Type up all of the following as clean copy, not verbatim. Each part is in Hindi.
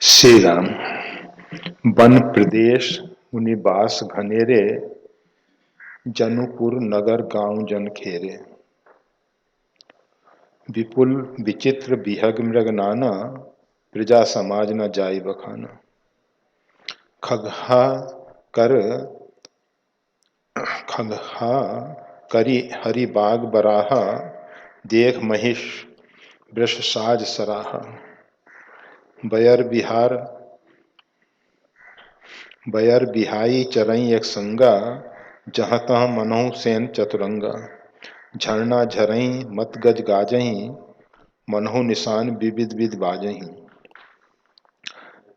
श्री राम। वन प्रदेश मुनिबास घनेरे, जनुपुर नगर गांव जन खेरे। विपुल विचित्र विहग मृग नाना, प्रजा समाज न जाई बखाना। खगहा कर खगहा करी हरि बाग बराहा, देख महिष वृष साज सराहा। बयर बिहाई चरई एक संगा, जहाँ तहाँ मनहु सेन चतुरंगा। झरना झरई मत गज गाजहीं, मनहु निशान विविध विध बाजहीं।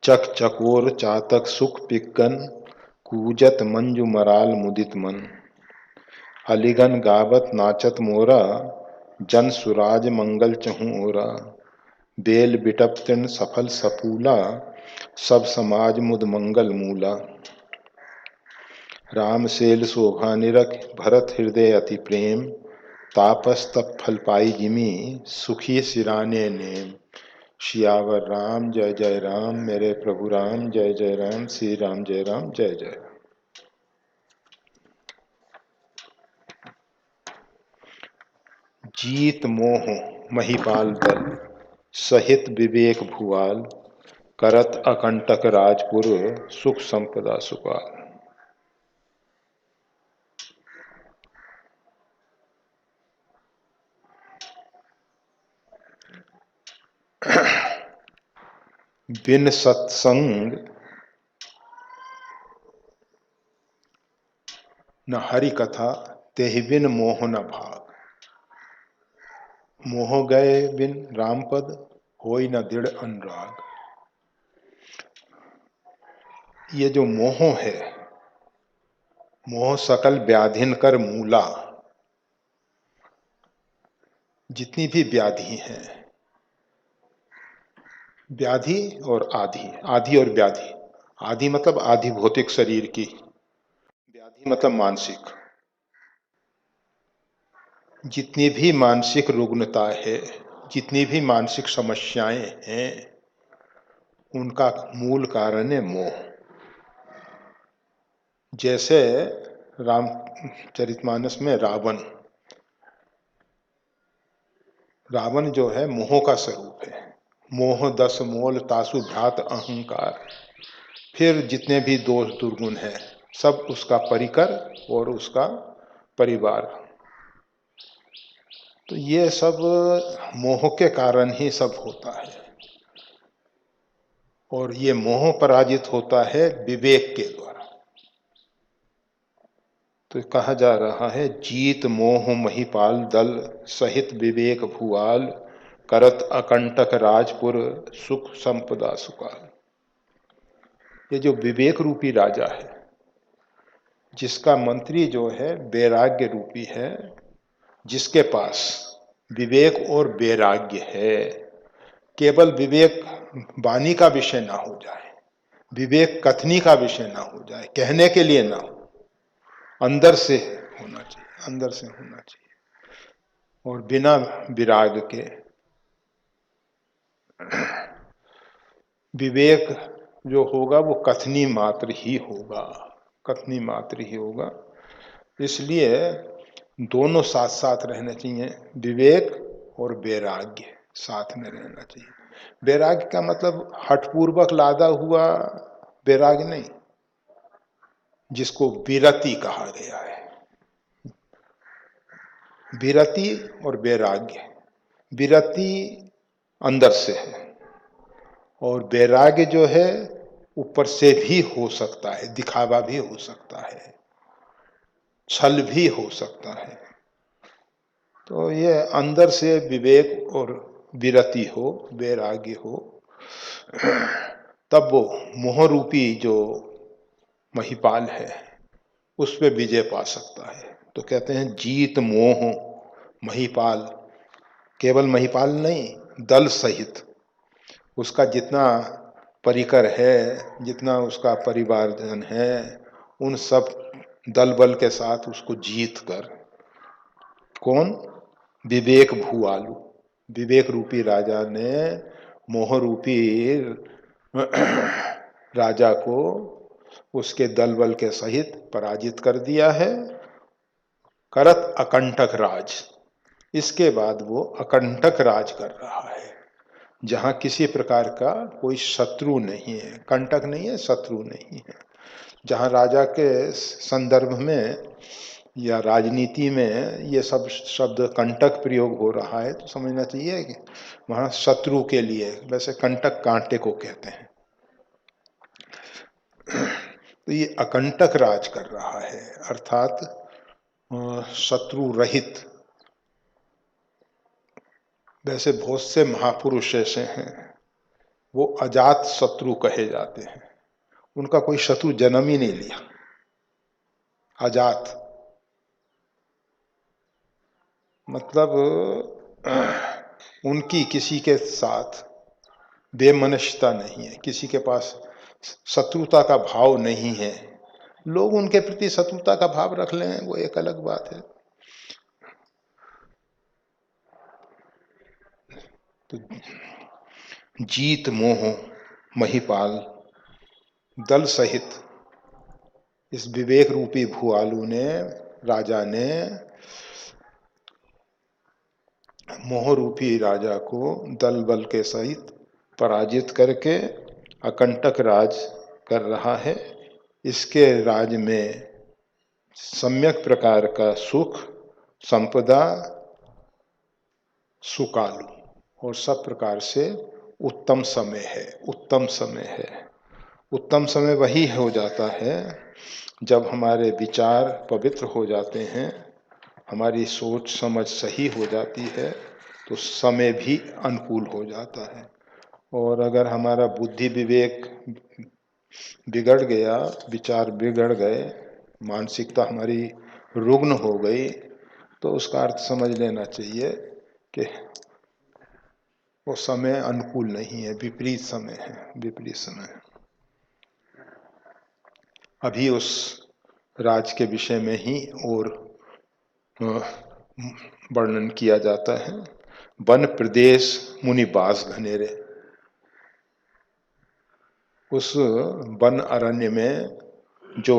चक चकोर चातक सुख पिक्कन, कूजत मंजू मराल मुदित मन। अलिगन गावत नाचत मोरा, जन सुराज मंगल चहु ओरा। बेल बिटप तृण सफल सपूला, सब समाज मुद मंगल मूला। राम सेल शोभा निरख भरत हृदय अति प्रेम, तापस तप फल पाई जिमी, सुखी सिराने नेम। सियावर राम जय जय राम, मेरे प्रभु राम जय जय राम। श्री राम जय राम जय जय राम। जीत मोह महिपाल दल, सहित विवेक भुआल। करत अकंटक राजपुर, सुख संपदा सुपाल। बिन सत्संग न हरि कथा, तेहि बिन मोह न भाग। मोह गए बिन राम पद, होई न दृढ़ अनुराग। ये जो मोह है, मोह सकल व्याधिन कर मूला। जितनी भी व्याधि हैं, व्याधि और आधि, आधि और व्याधि। आधि मतलब आधि भौतिक शरीर की, व्याधि मतलब मानसिक। जितनी भी मानसिक रुग्णता है, जितनी भी मानसिक समस्याएं हैं, उनका मूल कारण है मोह। जैसे रामचरितमानस में रावण जो है मोह का स्वरूप है। मोह दस मोल तासु भ्रात अहंकार। फिर जितने भी दोष दुर्गुण हैं, सब उसका परिकर और उसका परिवार। तो ये सब मोह के कारण ही सब होता है। और ये मोह पराजित होता है विवेक के द्वारा। तो कहा जा रहा है, जीत मोह महिपाल दल, सहित विवेक भुआल। करत अकंटक राजपुर, सुख संपदा सुकाल। ये जो विवेक रूपी राजा है, जिसका मंत्री जो है वैराग्य रूपी है, जिसके पास विवेक और वैराग्य है। केवल विवेक वाणी का विषय ना हो जाए, विवेक कथनी का विषय ना हो जाए, कहने के लिए ना हो, अंदर से होना चाहिए, अंदर से होना चाहिए। और बिना विराग के विवेक जो होगा वो कथनी मात्र ही होगा, कथनी मात्र ही होगा। इसलिए दोनों साथ साथ रहने चाहिए, विवेक और वैराग्य साथ में रहना चाहिए। वैराग्य का मतलब हठपूर्वक लादा हुआ वैराग्य नहीं, जिसको विरति कहा गया है। विरति और वैराग्य, विरति अंदर से है और वैराग्य जो है ऊपर से भी हो सकता है, दिखावा भी हो सकता है, छल भी हो सकता है। तो ये अंदर से विवेक और विरति हो, वैराग्य हो, तब वो मोह रूपी जो महिपाल है उस पे विजय पा सकता है। तो कहते हैं जीत मोह महिपाल, केवल महिपाल नहीं, दल सहित उसका जितना परिकर है, जितना उसका परिवारजन है, उन सब दल बल के साथ उसको जीत कर, कौन? विवेक भूआलु, विवेक रूपी राजा ने मोह रूपी राजा को उसके दल बल के सहित पराजित कर दिया है। करत अकंटक राज, इसके बाद वो अकंटक राज कर रहा है, जहां किसी प्रकार का कोई शत्रु नहीं है, कंटक नहीं है, शत्रु नहीं है। जहां राजा के संदर्भ में या राजनीति में ये सब शब्द कंटक प्रयोग हो रहा है तो समझना चाहिए कि वहां शत्रु के लिए, वैसे कंटक कांटे को कहते हैं। तो ये अकंटक राज कर रहा है, अर्थात शत्रु रहित। वैसे बहुत से महापुरुष ऐसे हैं, वो अजात शत्रु कहे जाते हैं, उनका कोई शत्रु जन्म ही नहीं लिया, अजात मतलब उनकी किसी के साथ बेमनस्यता नहीं है, किसी के पास शत्रुता का भाव नहीं है। लोग उनके प्रति शत्रुता का भाव रख लें वो एक अलग बात है। तो जीत मोह महिपाल दल सहित इस विवेक रूपी भुआलू ने, राजा ने मोह रूपी राजा को दल बल के सहित पराजित करके अकंटक राज कर रहा है। इसके राज में सम्यक प्रकार का सुख संपदा सुकालू और सब प्रकार से उत्तम समय है। उत्तम समय है, उत्तम समय वही हो जाता है जब हमारे विचार पवित्र हो जाते हैं, हमारी सोच समझ सही हो जाती है, तो समय भी अनुकूल हो जाता है। और अगर हमारा बुद्धि विवेक बिगड़ गया, विचार बिगड़ गए, मानसिकता हमारी रुग्ण हो गई, तो उसका अर्थ समझ लेना चाहिए कि वो समय अनुकूल नहीं है, विपरीत समय है, विपरीत समय है। अभी उस राज के विषय में ही और वर्णन किया जाता है। वन प्रदेश मुनि बास घनेरे, उस वन अरण्य में जो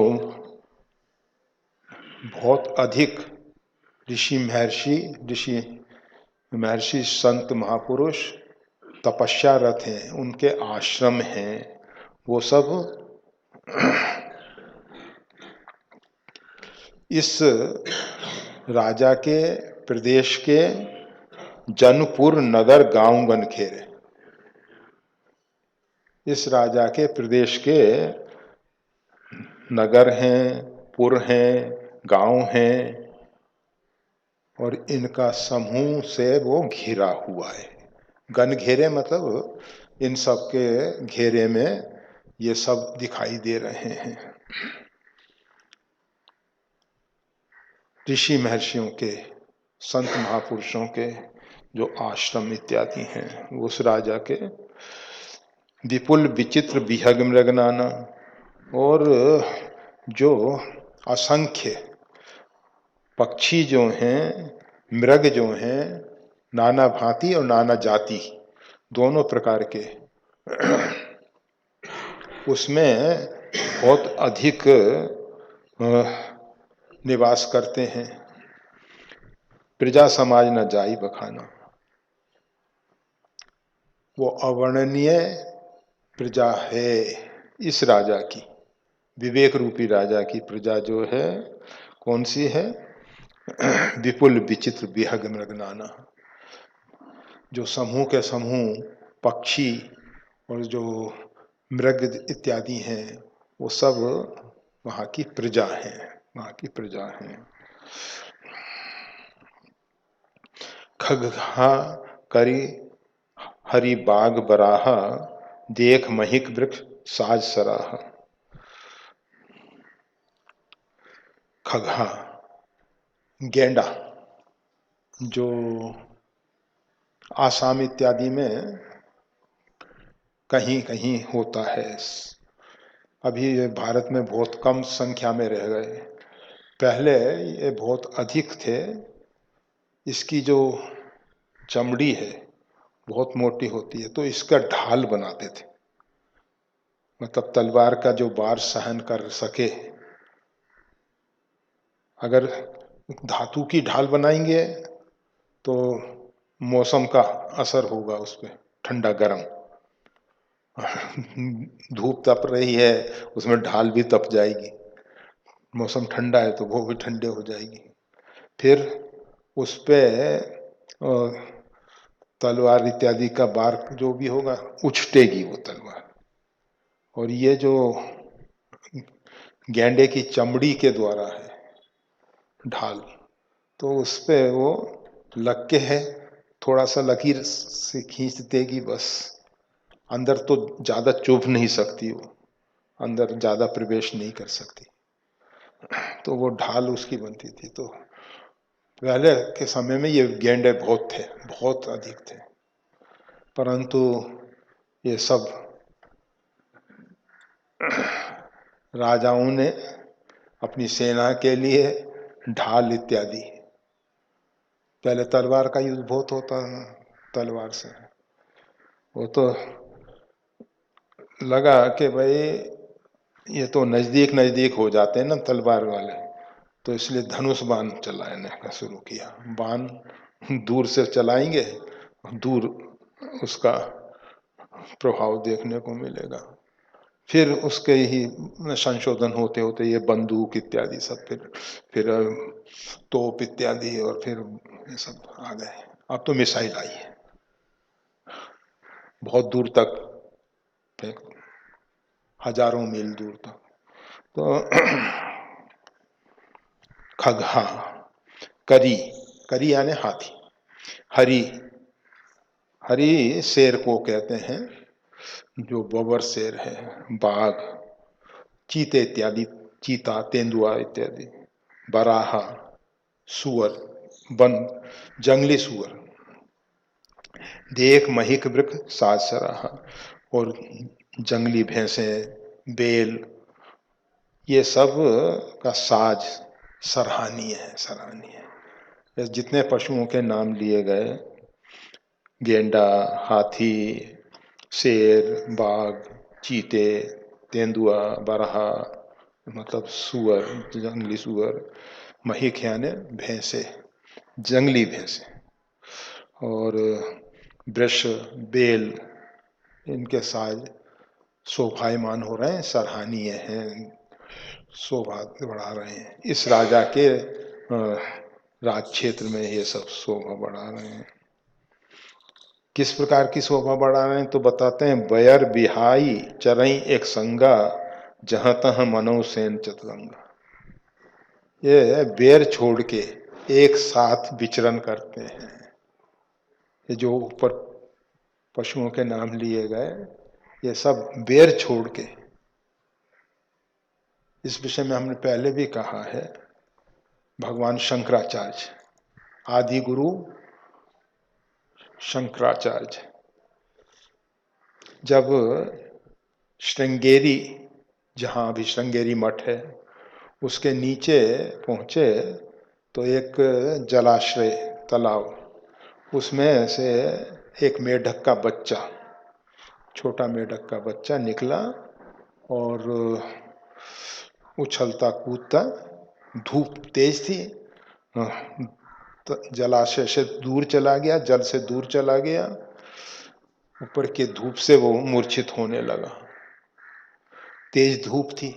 बहुत अधिक ऋषि महर्षि संत महापुरुष तपस्यारत हैं, उनके आश्रम हैं, वो सब इस राजा के प्रदेश के जनपुर नगर गांव गनखेरे, इस राजा के प्रदेश के नगर हैं, पुर हैं, गांव हैं, और इनका समूह से वो घिरा हुआ है। गन घेरे मतलब इन सब के घेरे में ये सब दिखाई दे रहे हैं। ऋषि महर्षियों के, संत महापुरुषों के जो आश्रम इत्यादि हैं, उस राजा के विपुल विचित्र विहग मृगनाना, और जो असंख्य पक्षी जो हैं, मृग जो हैं, नाना भांति और नाना जाति दोनों प्रकार के, उसमें बहुत अधिक निवास करते हैं। प्रजा समाज न जाई बखाना, वो अवर्णनीय प्रजा है इस राजा की, विवेक रूपी राजा की प्रजा जो है, कौन सी है? विपुल विचित्र विहग मृगनाना, जो समूह के समूह पक्षी और जो मृग इत्यादि हैं, वो सब वहाँ की प्रजा हैं, वहाँ की प्रजा हैं। खगहा करी हरि बाग बराहा, देख महिक वृक्ष साज सराहा। खगहा गेंडा, जो आसाम इत्यादि में कहीं कहीं होता है, अभी ये भारत में बहुत कम संख्या में रह गए, पहले ये बहुत अधिक थे। इसकी जो चमड़ी है बहुत मोटी होती है, तो इसका ढाल बनाते थे, मतलब तलवार का जो वार सहन कर सके। अगर धातु की ढाल बनाएंगे तो मौसम का असर होगा उस पर, ठंडा गर्म। धूप तप रही है, उसमें ढाल भी तप जाएगी। मौसम ठंडा है तो वो भी ठंडे हो जाएगी। फिर उस पे तलवार इत्यादि का बार जो भी होगा उछटेगी वो तलवार। और ये जो गेंडे की चमड़ी के द्वारा है ढाल, तो उस पे वो लग के है, थोड़ा सा लकीर से खींच देगी बस। अंदर तो ज्यादा चुभ नहीं सकती वो, अंदर ज्यादा प्रवेश नहीं कर सकती। तो वो ढाल उसकी बनती थी। तो पहले के समय में ये गेंडे बहुत थे, बहुत अधिक थे। परंतु ये सब राजाओं ने अपनी सेना के लिए ढाल इत्यादि, पहले तलवार का युद्ध बहुत होता था, तलवार से। वो तो लगा कि भाई ये तो नजदीक नजदीक हो जाते हैं ना तलवार वाले, तो इसलिए धनुष बाण चलाने का शुरू किया। बाण दूर से चलाएंगे, दूर उसका प्रभाव देखने को मिलेगा। फिर उसके ही संशोधन होते होते ये बंदूक इत्यादि सब, फिर तोप इत्यादि, और फिर ये सब आ गए। अब तो मिसाइल आई है, बहुत दूर तक फेंक, हजारों मील दूर तक। तो खगहा, करी, करी यानी हाथी, हरी, हरी शेर को कहते हैं, जो बबर शेर है, बाघ, चीते इत्यादि, चीता, तेंदुआ इत्यादि, बराहा, सुअर, वन, जंगली सुअर, देख महिक वृक साज सराहा, और जंगली भैंसें, बेल, ये सब का साज सराहनीय है, सराहनीय है। जितने पशुओं के नाम लिए गए, गेंडा, हाथी, शेर, बाघ, चीते, तेंदुआ, बरहा, मतलब सुअर, जंगली सुअर, महिक यानी भैंसे, जंगली भैंसे, और वृष, बेल, इनके साज शोभायमान हो रहे हैं, सराहनीय हैं, शोभा बढ़ा रहे हैं। इस राजा के राज क्षेत्र में ये सब शोभा बढ़ा रहे हैं। किस प्रकार की शोभा बढ़ा रहे हैं तो बताते हैं, बयर बिहाई चरई एक संगा, जहां तह मनो सेन चतुरंगा। ये बेर छोड़ के एक साथ विचरण करते हैं। ये जो ऊपर पशुओं के नाम लिए गए, ये सब बेर छोड़ के। इस विषय में हमने पहले भी कहा है, भगवान शंकराचार्य, आदि गुरु शंकराचार्य, जब श्रृंगेरी, जहाँ अभी श्रृंगेरी मठ है, उसके नीचे पहुँचे तो एक जलाशय, तालाब, उसमें से एक मेढक का बच्चा, छोटा मेढक का बच्चा निकला और उछलता कूदता, धूप तेज थी, तो जलाशय से दूर चला गया, जल से दूर चला गया, ऊपर के धूप से वो मूर्छित होने लगा। तेज धूप थी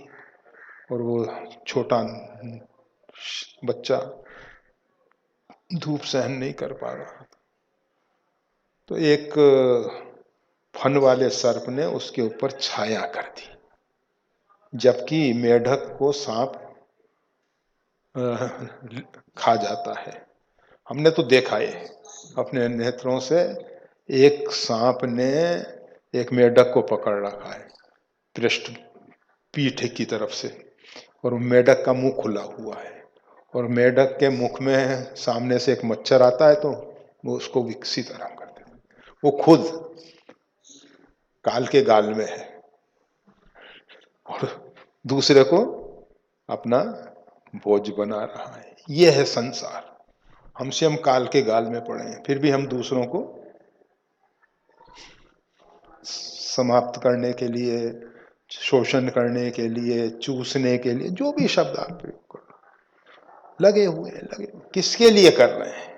और वो छोटा बच्चा धूप सहन नहीं कर पा रहा था। तो एक फन वाले सर्प ने उसके ऊपर छाया कर दी, जबकि मेढक को सांप खा जाता है। हमने तो देखा है अपने नेत्रों से, एक सांप ने एक मेढक को पकड़ रखा है पृष्ठ, पीठ की तरफ से, और मेढक का मुंह खुला हुआ है, और मेढक के मुख में सामने से एक मच्छर आता है तो वो उसको विकसित आराम करते हैं। वो खुद काल के गाल में है और दूसरे को अपना भोज बना रहा है। ये है संसार। हमसे हम काल के गाल में पड़े हैं, फिर भी हम दूसरों को समाप्त करने के लिए, शोषण करने के लिए, चूसने के लिए, जो भी शब्द आप प्रयोग करो, लगे हुए हैं, लगे हुए। किसके लिए कर रहे हैं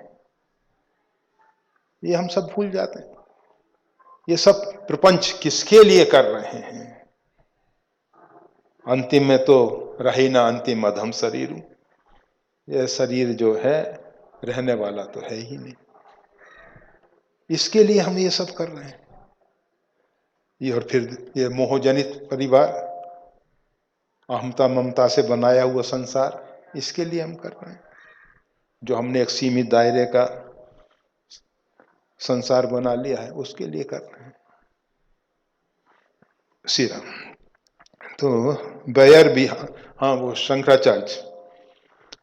ये हम सब भूल जाते हैं। ये सब प्रपंच किसके लिए कर रहे हैं? अंतिम में तो रही ना अंतिम अधम शरीर, ये शरीर जो है रहने वाला तो है ही नहीं। इसके लिए हम ये सब कर रहे हैं। ये और फिर ये मोहजनित परिवार, अहमता ममता से बनाया हुआ संसार, इसके लिए हम कर रहे हैं। जो हमने एक सीमित दायरे का संसार बना लिया है, उसके लिए कर रहे हैं। श्री राम। तो बैर भी, हाँ वो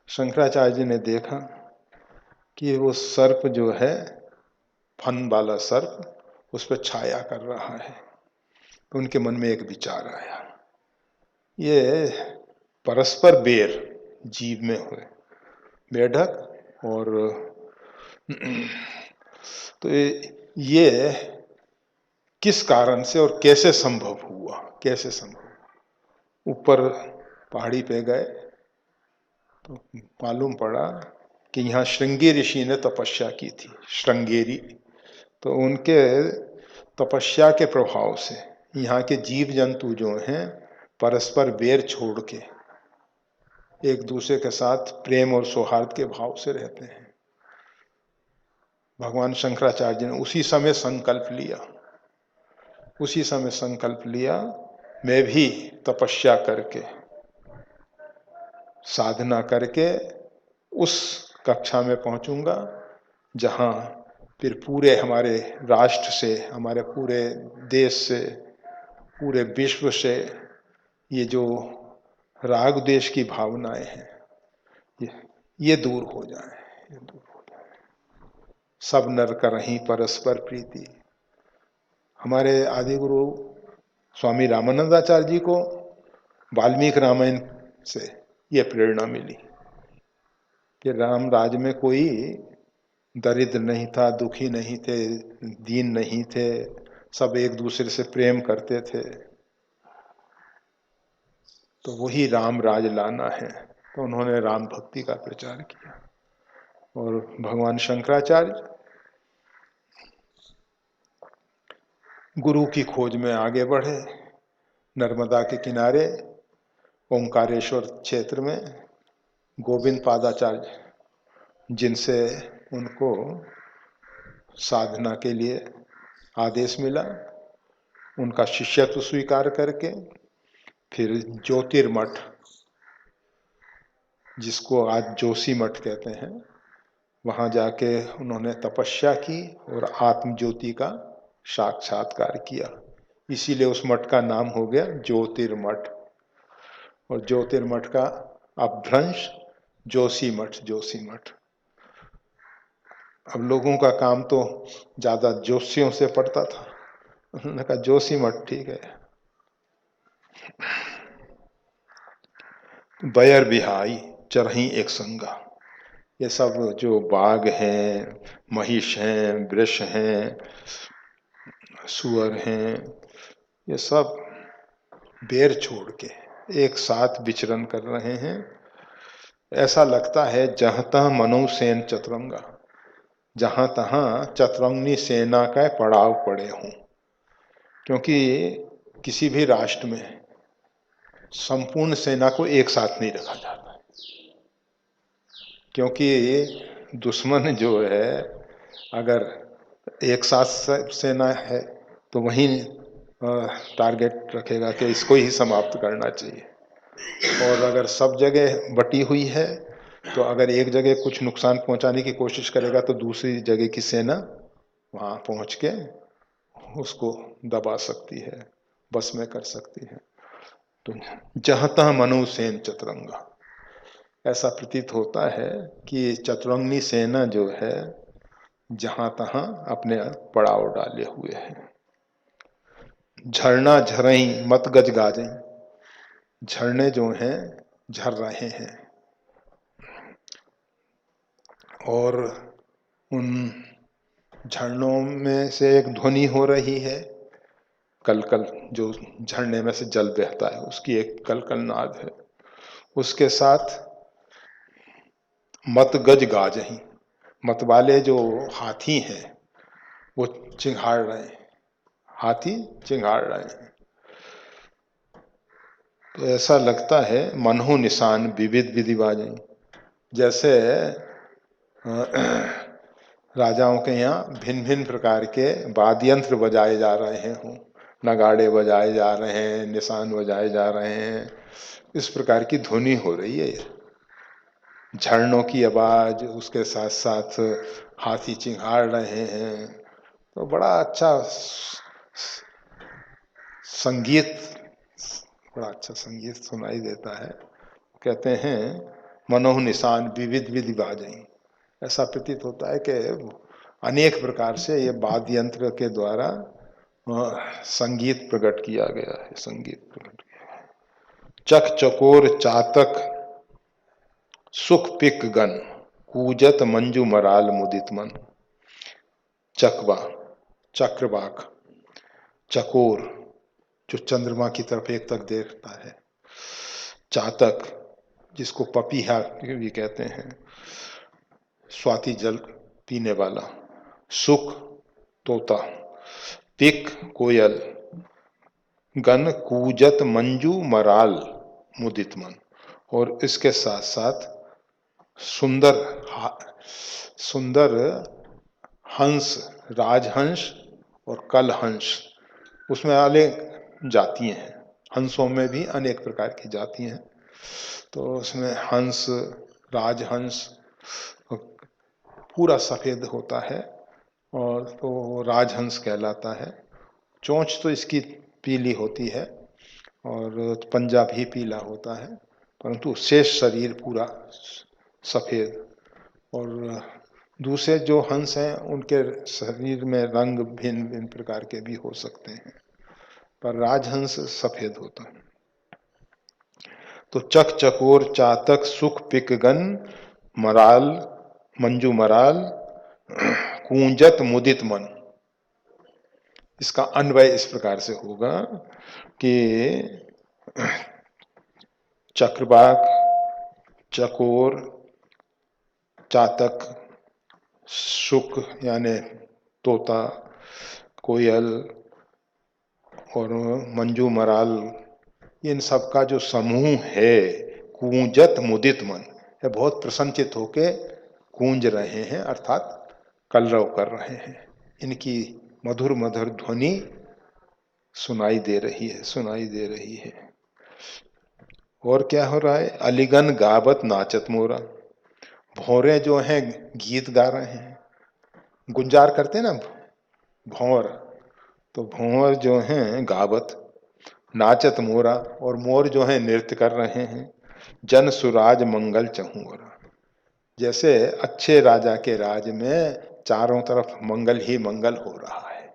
शंकराचार्य जी ने देखा कि वो सर्प जो है, फन वाला सर्प, उस पर छाया कर रहा है। तो उनके मन में एक विचार आया, ये परस्पर बैर जीव में हुए, मेढक और तो ये किस कारण से और कैसे संभव हुआ, कैसे संभव? ऊपर पहाड़ी पे गए तो मालूम पड़ा कि यहाँ श्रृंगी ऋषि ने तपस्या की थी, श्रृंगेरी। तो उनके तपस्या के प्रभाव से यहाँ के जीव जंतु जो हैं परस्पर बैर छोड़ के एक दूसरे के साथ प्रेम और सौहार्द के भाव से रहते हैं। भगवान शंकराचार्य जी ने उसी समय संकल्प लिया, मैं भी तपस्या करके, साधना करके उस कक्षा में पहुंचूंगा जहां फिर पूरे हमारे राष्ट्र से, हमारे पूरे देश से, पूरे विश्व से ये जो राग द्वेष की भावनाएं हैं ये दूर हो जाए, ये दूर हो जाए। सब नर करहीं परस्पर प्रीति। हमारे आदि गुरु स्वामी रामानंदाचार्य जी को वाल्मीकि रामायण से ये प्रेरणा मिली कि राम राज में कोई दरिद्र नहीं था, दुखी नहीं थे, दीन नहीं थे, सब एक दूसरे से प्रेम करते थे। तो वही राम राज लाना है, तो उन्होंने राम भक्ति का प्रचार किया। और भगवान शंकराचार्य गुरु की खोज में आगे बढ़े। नर्मदा के किनारे ओंकारेश्वर क्षेत्र में गोविंद पादाचार्य, जिनसे उनको साधना के लिए आदेश मिला, उनका शिष्यत्व स्वीकार करके फिर ज्योतिर्मठ, जिसको आज जोशी मठ कहते हैं, वहां जाके उन्होंने तपस्या की और आत्म ज्योति का साक्षात्कार किया। इसीलिए उस मठ का नाम हो गया ज्योतिर्मठ। और ज्योतिर्मठ का अपभ्रंश जोशी मठ। अब लोगों का काम तो ज्यादा जोशियों से पड़ता था, उन्होंने कहा जोशी मठ ठीक है। बैर बिहाई चरही एक संगा। ये सब जो बाघ हैं, महिष हैं, वृष हैं, सुअर हैं, ये सब बैर छोड़ के एक साथ विचरण कर रहे हैं। ऐसा लगता है जहां तहां मनुसेन चतुरंगा, जहां तहां चतुरंगनी सेना का पड़ाव पड़े हों। क्योंकि किसी भी राष्ट्र में संपूर्ण सेना को एक साथ नहीं रखा जाता, क्योंकि दुश्मन जो है अगर एक साथ सेना है तो वहीं टारगेट रखेगा कि इसको ही समाप्त करना चाहिए। और अगर सब जगह बटी हुई है तो अगर एक जगह कुछ नुकसान पहुंचाने की कोशिश करेगा तो दूसरी जगह की सेना वहां पहुंच के उसको दबा सकती है, बस में कर सकती है। तो जहां तहां मनुसेन चतुरंगा, ऐसा प्रतीत होता है कि चतुरंगनी सेना जो है जहां तहां अपने पड़ाव डाले हुए है। झरना झरई मत गज गाजें, झरने जो हैं झर रहे हैं और उन झरनों में से एक ध्वनि हो रही है कलकल जो झरने में से जल बहता है उसकी एक कलकल नाद है। उसके साथ मत गज गाजहीं, मत वाले जो हाथी हैं वो चिंघाड़ रहे हैं, हाथी चिंघाड़ रहे हैं। तो ऐसा लगता है मनहु निशान विविध विधि बाजें, जैसे राजाओं के यहाँ भिन्न भिन्न प्रकार के वाद्य यंत्र बजाए जा रहे हों, नगाड़े बजाए जा रहे हैं, निशान बजाए जा रहे हैं, इस प्रकार की ध्वनि हो रही है। झरनों की आवाज, उसके साथ साथ हाथी चिंघाड़ रहे हैं, तो बड़ा अच्छा संगीत, बड़ा अच्छा संगीत सुनाई देता है। कहते हैं मनोह निशान विविध विधि बाजें, ऐसा प्रतीत होता है कि अनेक प्रकार से ये वाद्य यंत्र के द्वारा संगीत प्रकट किया गया है, संगीत प्रकट किया है। चक चकोर चातक सुख पिक गन, कूजत मंजू मराल मुदित मन। चकवा, चक्रवाक, चकोर जो चंद्रमा की तरफ एक तक देखता है, चातक जिसको पपीहा भी कहते हैं, स्वाति जल पीने वाला, सुख तोता, पिक कोयल, गन कूजत मंजू मराल मुदित मन। और इसके साथ साथ सुंदर सुंदर हंस, राजहंस और कलहंस, उसमें अनेक जातियां हैं, हंसों में भी अनेक प्रकार की जातियां हैं। तो उसमें हंस, राजहंस पूरा सफेद होता है और तो राजहंस कहलाता है। चोंच तो इसकी पीली होती है और पंजा भी पीला होता है, परंतु शेष शरीर पूरा सफेद। और दूसरे जो हंस हैं उनके शरीर में रंग भिन्न भिन्न प्रकार के भी हो सकते हैं, पर राजहंस सफेद होता है। तो चक चकोर चातक सुख पिकगन मराल मंजू मराल कूंजत मुदित मन। इसका अन्वय इस प्रकार से होगा कि चक्रवाक, चकोर, चातक, सुख यानी तोता, कोयल और मंजू मराल, इन सब का जो समूह है, कूंजत मुदित मन, ये बहुत प्रसन्नचित होके कूंज रहे हैं, अर्थात कलरव कर रहे हैं। इनकी मधुर मधुर ध्वनि सुनाई दे रही है, सुनाई दे रही है। और क्या हो रहा है, अलीगन गावत नाचत मोरा, भौरे जो हैं गीत गा रहे हैं, गुंजार करते ना भौर, तो भौर जो हैं गावत, नाचत मोरा, और मोर जो हैं नृत्य कर रहे हैं। जन सुराज मंगल चहूरा, जैसे अच्छे राजा के राज में चारों तरफ मंगल ही मंगल हो रहा है।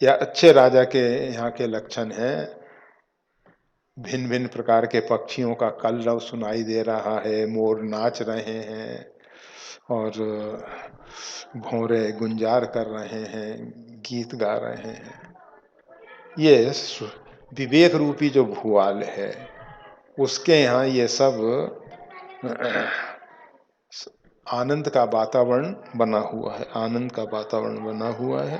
यह अच्छे राजा के यहाँ के लक्षण हैं। भिन्न भिन्न प्रकार के पक्षियों का कलरव सुनाई दे रहा है, मोर नाच रहे हैं और भौरे गुंजार कर रहे हैं, गीत गा रहे हैं। ये विवेक रूपी जो भूआल है उसके यहाँ ये सब आनंद का वातावरण बना हुआ है, आनंद का वातावरण बना हुआ है।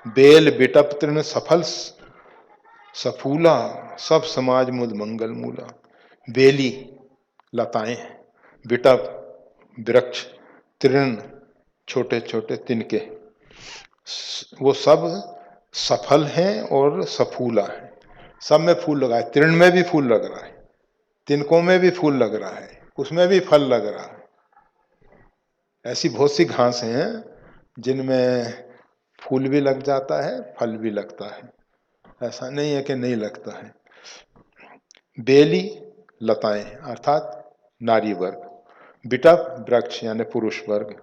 बेल बिटप तृण सफल सफूला, सब समाज मुद मंगल मूला। बेली लताएं, बिटप वृक्ष, तृण छोटे छोटे तिनके, वो सब सफल हैं और सफूला है, सब में फूल लगा है। तृण में भी फूल लग रहा है, तिनकों में भी फूल लग रहा है, उसमें भी फल लग रहा है। ऐसी बहुत सी घास हैं जिनमें फूल भी लग जाता है, फल भी लगता है, ऐसा नहीं है कि नहीं लगता है। बेली लताएं अर्थात नारी वर्ग, बिटप वृक्ष यानी पुरुष वर्ग,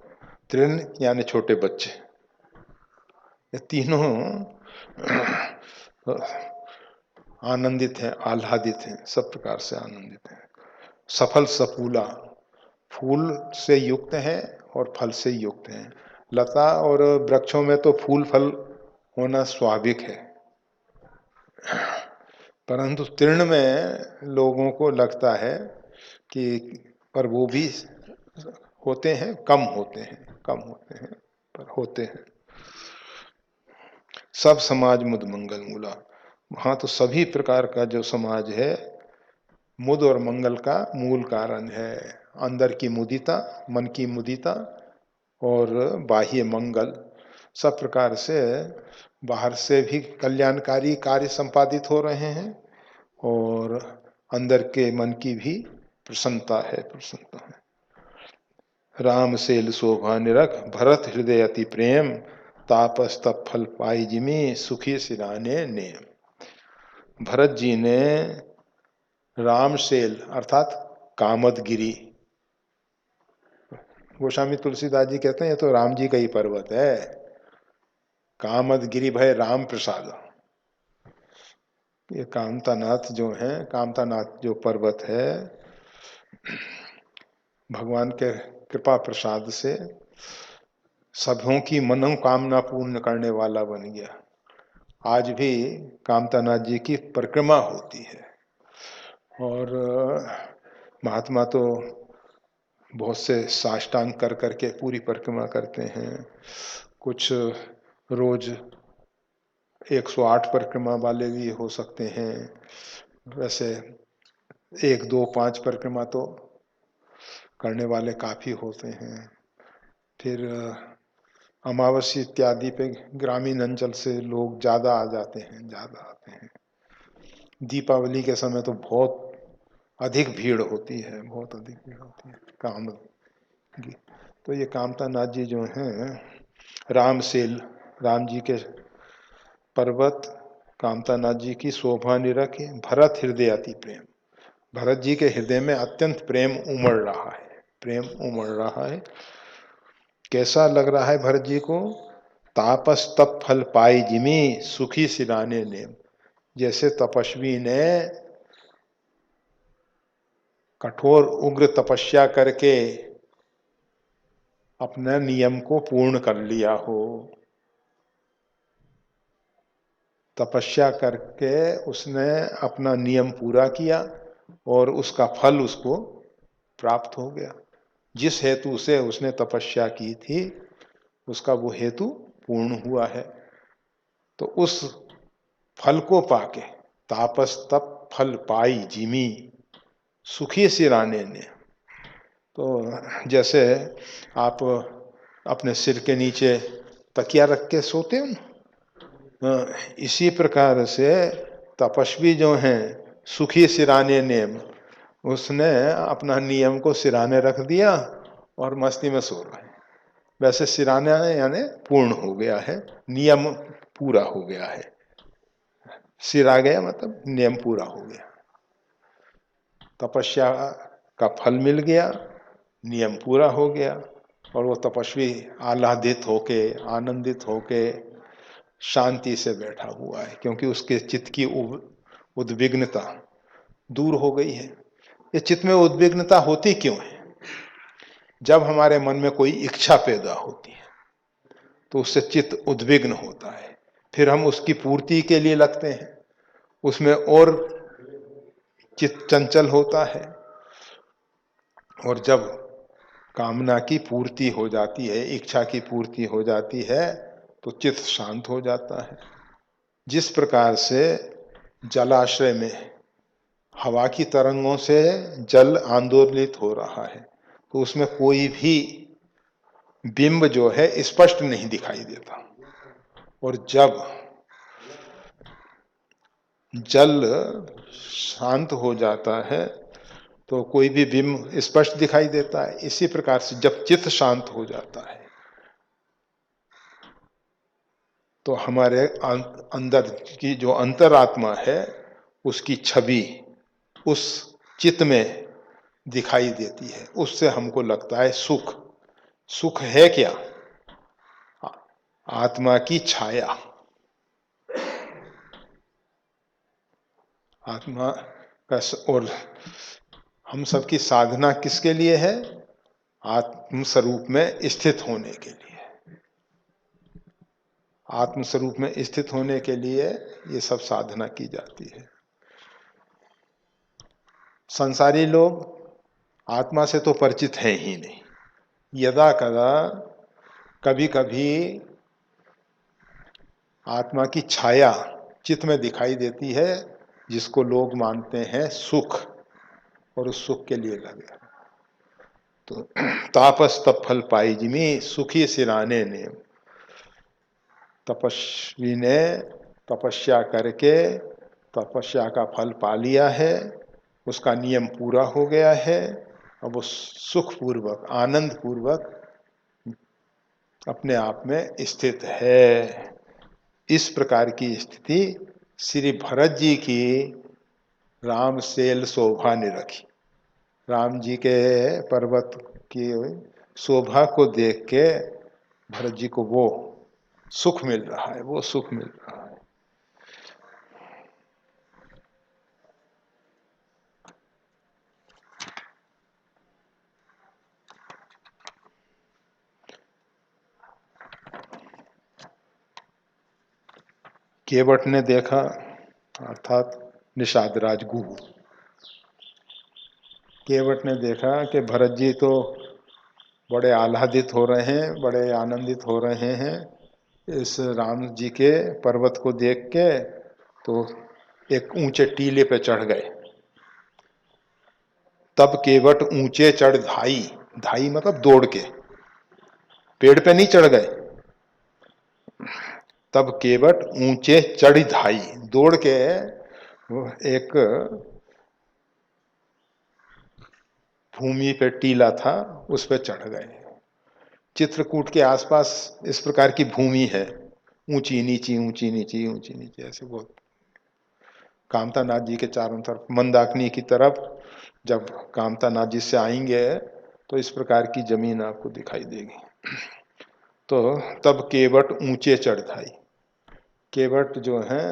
तृण यानी छोटे बच्चे, ये तीनों आनंदित हैं, आह्लादित हैं, सब प्रकार से आनंदित हैं। सफल सफूला, फूल से युक्त हैं और फल से युक्त हैं। लता और वृक्षों में तो फूल फल होना स्वाभाविक है। परंतु तीर्ण में लोगों को लगता है कि पर वो भी होते हैं, कम होते हैं, कम होते हैं, पर होते हैं। सब समाज मुद मंगल मूला, वहां तो सभी प्रकार का जो समाज है मुद और मंगल का मूल कारण है। अंदर की मुदिता, मन की मुदिता और बाह्य मंगल, सब प्रकार से बाहर से भी कल्याणकारी कार्य संपादित हो रहे हैं और अंदर के मन की भी प्रसन्नता है, प्रसन्नता है। राम सेल शोभा निरख भरत हृदय अति प्रेम, तापस तप फल पाई जिमी सुखी सिराने नेम। भरत जी ने रामशेल अर्थात कामदगिरी, गोस्वामी तुलसीदास जी कहते हैं ये तो राम जी का ही पर्वत है। कामदगिरी भय राम प्रसाद, ये कामतानाथ जो है, कामतानाथ जो पर्वत है, भगवान के कृपा प्रसाद से सबों की मनोकामना पूर्ण करने वाला बन गया। आज भी कामतानाथ जी की परिक्रमा होती है और महात्मा तो बहुत से साष्टांग कर करके पूरी परिक्रमा करते हैं। कुछ रोज 108 परिक्रमा वाले भी हो सकते हैं। वैसे 1, 2, 5 परिक्रमा तो करने वाले काफी होते हैं। फिर अमावस्या इत्यादि पे ग्रामीण अंचल से लोग ज्यादा आ जाते हैं, ज्यादा आते हैं। दीपावली के समय तो बहुत अधिक भीड़ होती है, बहुत अधिक भीड़ होती है काम की। तो ये कामतानाथ जी जो हैं, रामसेल, राम जी के पर्वत कामतानाथ जी की शोभा निरख है। भरत हृदय अति प्रेम, भरत जी के हृदय में अत्यंत प्रेम उमड़ रहा है, प्रेम उमड़ रहा है। कैसा लग रहा है भरत जी को? तापस तप फल पाई जिमी सुखी सिराने नेम, जैसे तपस्वी ने कठोर उग्र तपस्या करके अपने नियम को पूर्ण कर लिया हो। तपस्या करके उसने अपना नियम पूरा किया और उसका फल उसको प्राप्त हो गया। जिस हेतु से उसने तपस्या की थी उसका वो हेतु पूर्ण हुआ है। तो उस फल को पाके तापस तप फल पाई जिमी सुखी सिराने ने, तो जैसे आप अपने सिर के नीचे तकिया रख के सोते हो ना, इसी प्रकार से तपस्वी जो हैं सुखी सिराने नेम, उसने अपना नियम को सिराने रख दिया और मस्ती में सो रहा है। वैसे सिराना यानी पूर्ण हो गया है, नियम पूरा हो गया है। सिरा गया मतलब नियम पूरा हो गया, तपस्या का फल मिल गया, नियम पूरा हो गया और वो तपस्वी आह्लादित होके, आनंदित होके शांति से बैठा हुआ है, क्योंकि उसके चित्त की उद्विग्नता दूर हो गई है। ये चित्त में उद्विग्नता होती क्यों है? जब हमारे मन में कोई इच्छा पैदा होती है तो उससे चित्त उद्विग्न होता है, फिर हम उसकी पूर्ति के लिए लगते हैं, उसमें और चित्त चंचल होता है। और जब कामना की पूर्ति हो जाती है, इच्छा की पूर्ति हो जाती है, तो चित्त शांत हो जाता है। जिस प्रकार से जलाशय में हवा की तरंगों से जल आंदोलित हो रहा है, तो उसमें कोई भी बिंब जो है स्पष्ट नहीं दिखाई देता। और जब जल शांत हो जाता है तो कोई भी बिंब स्पष्ट दिखाई देता है। इसी प्रकार से जब चित्त शांत हो जाता है तो हमारे अंदर की जो अंतरात्मा है उसकी छवि उस चित्त में दिखाई देती है। उससे हमको लगता है सुख। सुख है क्या? आत्मा की छाया। आत्मा का और हम सबकी साधना किसके लिए है? आत्म स्वरूप में स्थित होने के लिए। आत्मस्वरूप में स्थित होने के लिए ये सब साधना की जाती है। संसारी लोग आत्मा से तो परिचित हैं ही नहीं। यदा कदा कभी कभी आत्मा की छाया चित्त में दिखाई देती है, जिसको लोग मानते हैं सुख, और उस सुख के लिए लगे। तो तापस तप फल पाई जिमी सुखी सिराने ने, तपस्वी ने तपस्या करके तपस्या का फल पा लिया है, उसका नियम पूरा हो गया है, अब वो सुख पूर्वक आनंद पूर्वक अपने आप में स्थित है। इस प्रकार की स्थिति श्री भरत जी की राम सेल शोभा ने रखी। राम जी के पर्वत की शोभा को देख के भरत जी को वो सुख मिल रहा है, वो सुख मिल रहा है। केवट ने देखा, अर्थात निषाद राज गुहू, केवट ने देखा कि भरत जी तो बड़े आह्लादित हो रहे हैं, बड़े आनंदित हो रहे हैं इस राम जी के पर्वत को देख के, तो एक ऊंचे टीले पे चढ़ गए। तब केवट ऊंचे चढ़ धाई, धाई मतलब दौड़ के, पेड़ पे नहीं चढ़ गए। तब केवट ऊंचे चढ़ धाई, दौड़ के एक भूमि पे टीला था, उस पे चढ़ गए। चित्रकूट के आसपास इस प्रकार की भूमि है, ऊंची नीची ऊंची नीची ऊंची नीची, ऐसे बहुत। कामतानाथ जी के चारों तरफ, मंदाकिनी की तरफ जब कामतानाथ जी से आएंगे तो इस प्रकार की जमीन आपको दिखाई देगी। तो तब केवट ऊंचे चढ़ाई, केवट जो है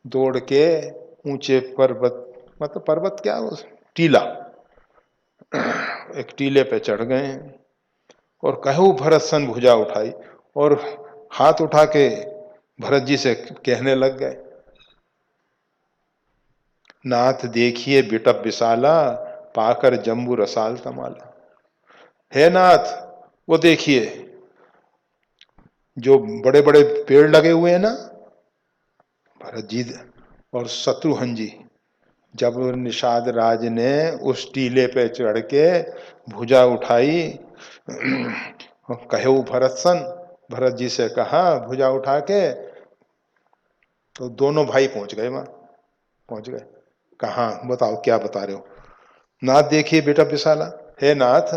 दौड़ के ऊंचे पर्वत, मतलब पर्वत क्या टीला, एक टीले पे चढ़ गए और कहू भरत सन भुजा उठाई, और हाथ उठा के भरत जी से कहने लग गए, नाथ देखिए बिटप विशाला पाकर जम्बू रसाल तमाला। हे नाथ, वो देखिए जो बड़े बड़े पेड़ लगे हुए हैं ना, भरत जी और शत्रुघ्न जी, जब निषाद राज ने उस टीले पे चढ़ के भुजा उठाई, कहे भरत सन, भरत जी से कहा भुजा उठा के, तो दोनों भाई पहुंच गए, वहां पहुंच गए। कहा बताओ क्या बता रहे हो? नाथ देखिए बेटा विशाला, हे नाथ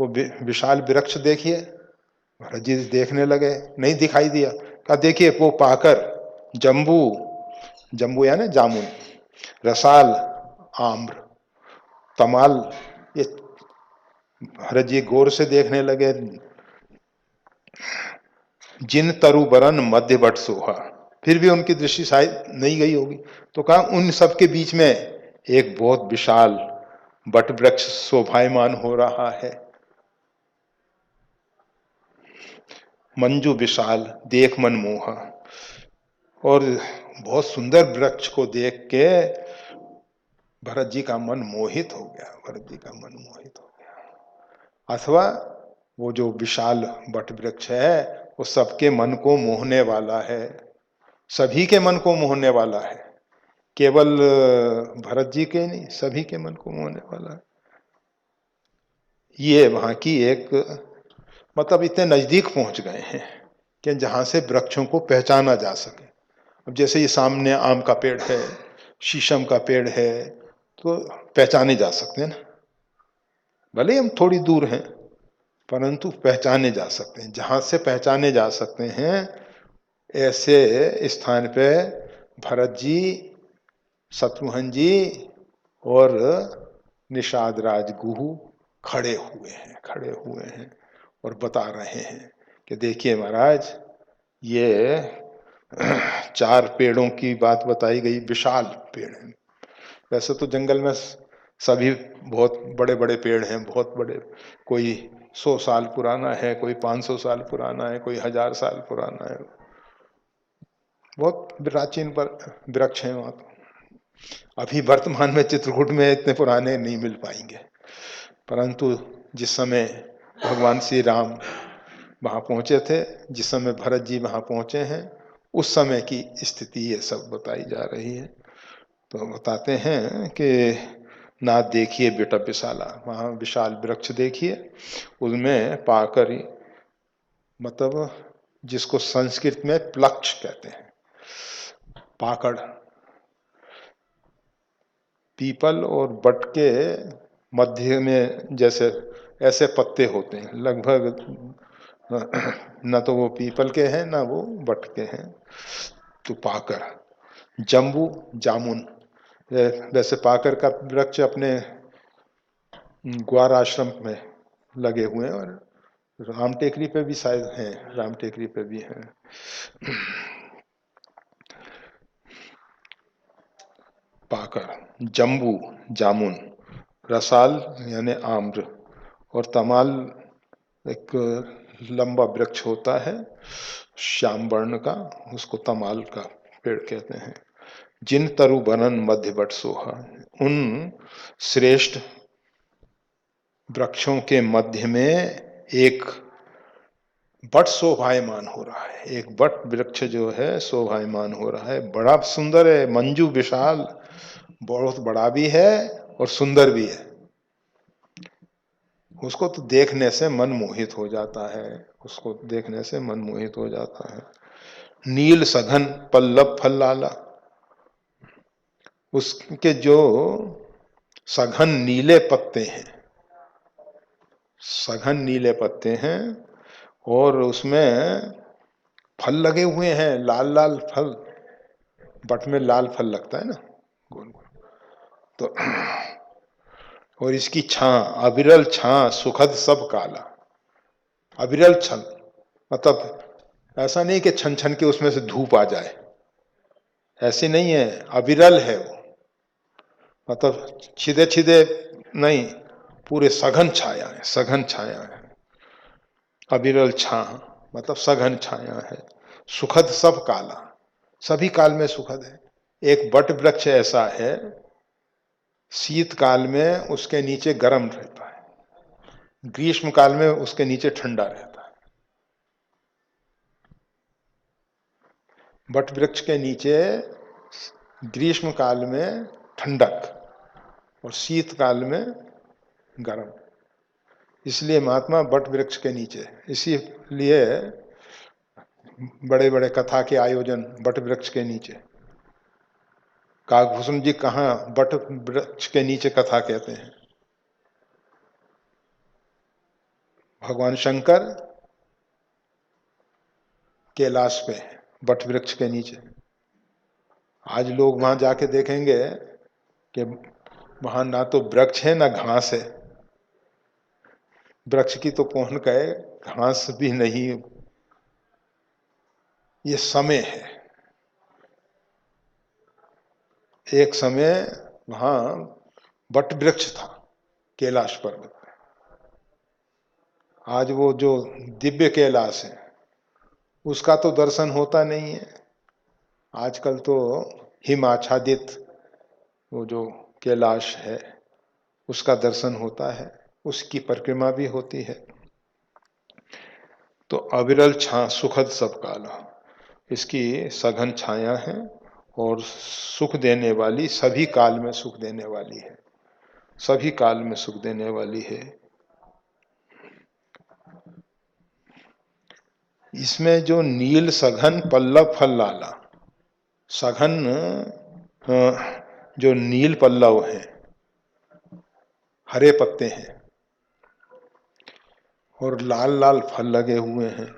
वो विशाल वृक्ष देखिए। भरत जी देखने लगे, नहीं दिखाई दिया। कहा देखिए वो पाकर, जम्बू, जम्बू यानी जामुन, रसाल आम्र, तमाल, ये भरत जी गौर से देखने लगे। जिन तरु बरन मध्य बट सोहा, फिर भी उनकी दृष्टि शायद नहीं गई होगी, तो कहा उन सबके बीच में एक बहुत विशाल बट वृक्ष शोभायमान हो रहा है। मंजू विशाल देख मन मोहा, और बहुत सुंदर वृक्ष को देख के भरत जी का मन मोहित हो गया, भरत जी का मन मोहित हो गया। अथवा वो जो विशाल बट वृक्ष है वो सबके मन को मोहने वाला है, सभी के मन को मोहने वाला है, केवल भरत जी के नहीं, सभी के मन को मोहने वाला है। ये वहां की एक, मतलब इतने नजदीक पहुंच गए हैं कि जहां से वृक्षों को पहचाना जा सके। अब जैसे ये सामने आम का पेड़ है, शीशम का पेड़ है, तो पहचाने जा सकते हैं ना, भले हम थोड़ी दूर हैं परंतु पहचाने जा सकते हैं। जहां से पहचाने जा सकते हैं ऐसे स्थान पे भरत जी, शत्रुघ्न जी और निषाद राज गुहू खड़े हुए हैं, खड़े हुए हैं और बता रहे हैं कि देखिए महाराज, ये 4 पेड़ों की बात बताई गई, विशाल पेड़ हैं। वैसे तो जंगल में सभी बहुत बड़े बड़े पेड़ हैं, बहुत बड़े, कोई 100 साल पुराना है, कोई 500 साल पुराना है, कोई 1000 साल पुराना है, बहुत प्राचीन पर वृक्ष हैं वहाँ तो। अभी वर्तमान में चित्रकूट में इतने पुराने नहीं मिल पाएंगे, परंतु जिस समय भगवान श्री राम वहाँ पहुँचे थे, जिस समय भरत जी वहाँ पहुँचे हैं, उस समय की स्थिति ये सब बताई जा रही है। तो बताते हैं कि नाथ देखिए बेटा विशाला, वहाँ विशाल वृक्ष देखिए, उसमें पाकर, मतलब जिसको संस्कृत में प्लक्ष कहते हैं, पाकड़। पीपल और बट के मध्य में जैसे ऐसे पत्ते होते हैं, लगभग न तो वो पीपल के हैं ना वो बट के हैं। तो पाकर, जम्बू जामुन, वैसे पाकर का वृक्ष अपने ग्वार आश्रम में लगे हुए हैं, और राम टेकरी पे भी शायद हैं, राम टेकरी पे भी हैं। पाकर, जम्बू जामुन, रसाल यानी आम्र, और तमाल एक लंबा वृक्ष होता है श्याम वर्ण का, उसको तमाल का पेड़ कहते हैं। जिन तरु बनन मध्य बट सोहा, उन श्रेष्ठ वृक्षों के मध्य में एक बट शोभायमान हो रहा है, एक बट वृक्ष जो है शोभायमान हो रहा है, बड़ा सुंदर है, मंजू विशाल, बहुत बड़ा भी है और सुंदर भी है। उसको तो देखने से मन मोहित हो जाता है, उसको देखने से मन मोहित हो जाता है। नील सघन पल्लव फल लाला, उसके जो सघन नीले पत्ते हैं, सघन नीले पत्ते हैं, और उसमें फल लगे हुए हैं, लाल लाल फल, बट में लाल फल लगता है ना, गोल गोल। तो और इसकी छां, अविरल छां सुखद सब काला। अविरल छन मतलब ऐसा नहीं कि छन छन के उसमें से धूप आ जाए, ऐसी नहीं है, अविरल है वो, मतलब छिदे छिदे नहीं, पूरे सघन छाया है, सघन छाया है। अविरल छां मतलब सघन छाया है। सुखद सब काला, सभी काल में सुखद है। एक बट वृक्ष ऐसा है, शीत काल में उसके नीचे गर्म रहता है, ग्रीष्म काल में उसके नीचे ठंडा रहता है। बट वृक्ष के नीचे ग्रीष्म काल में ठंडक और शीत काल में गर्म, इसलिए महात्मा बट वृक्ष के नीचे। इसीलिए बड़े बड़े कथा के आयोजन बट वृक्ष के नीचे। काकभूषण जी कहाँ बट वृक्ष के नीचे कथा कहते हैं? भगवान शंकर कैलाश पे बट वृक्ष के नीचे। आज लोग वहां जाके देखेंगे कि वहां ना तो वृक्ष है ना घास है, वृक्ष की तो कौन कहे, घास भी नहीं। ये समय है, एक समय वहां बट वृक्ष था कैलाश पर्वत में। आज वो जो दिव्य कैलाश है उसका तो दर्शन होता नहीं है। आजकल तो हिम आच्छादित वो जो कैलाश है उसका दर्शन होता है, उसकी परिक्रमा भी होती है। तो अविरल छां सुखद सब काला, इसकी सघन छाया है और सुख देने वाली, सभी काल में सुख देने वाली है, सभी काल में सुख देने वाली है। इसमें जो नील सघन पल्लव फल लाला, सघन जो नील पल्लव है, हरे पत्ते हैं और लाल लाल फल लगे हुए हैं,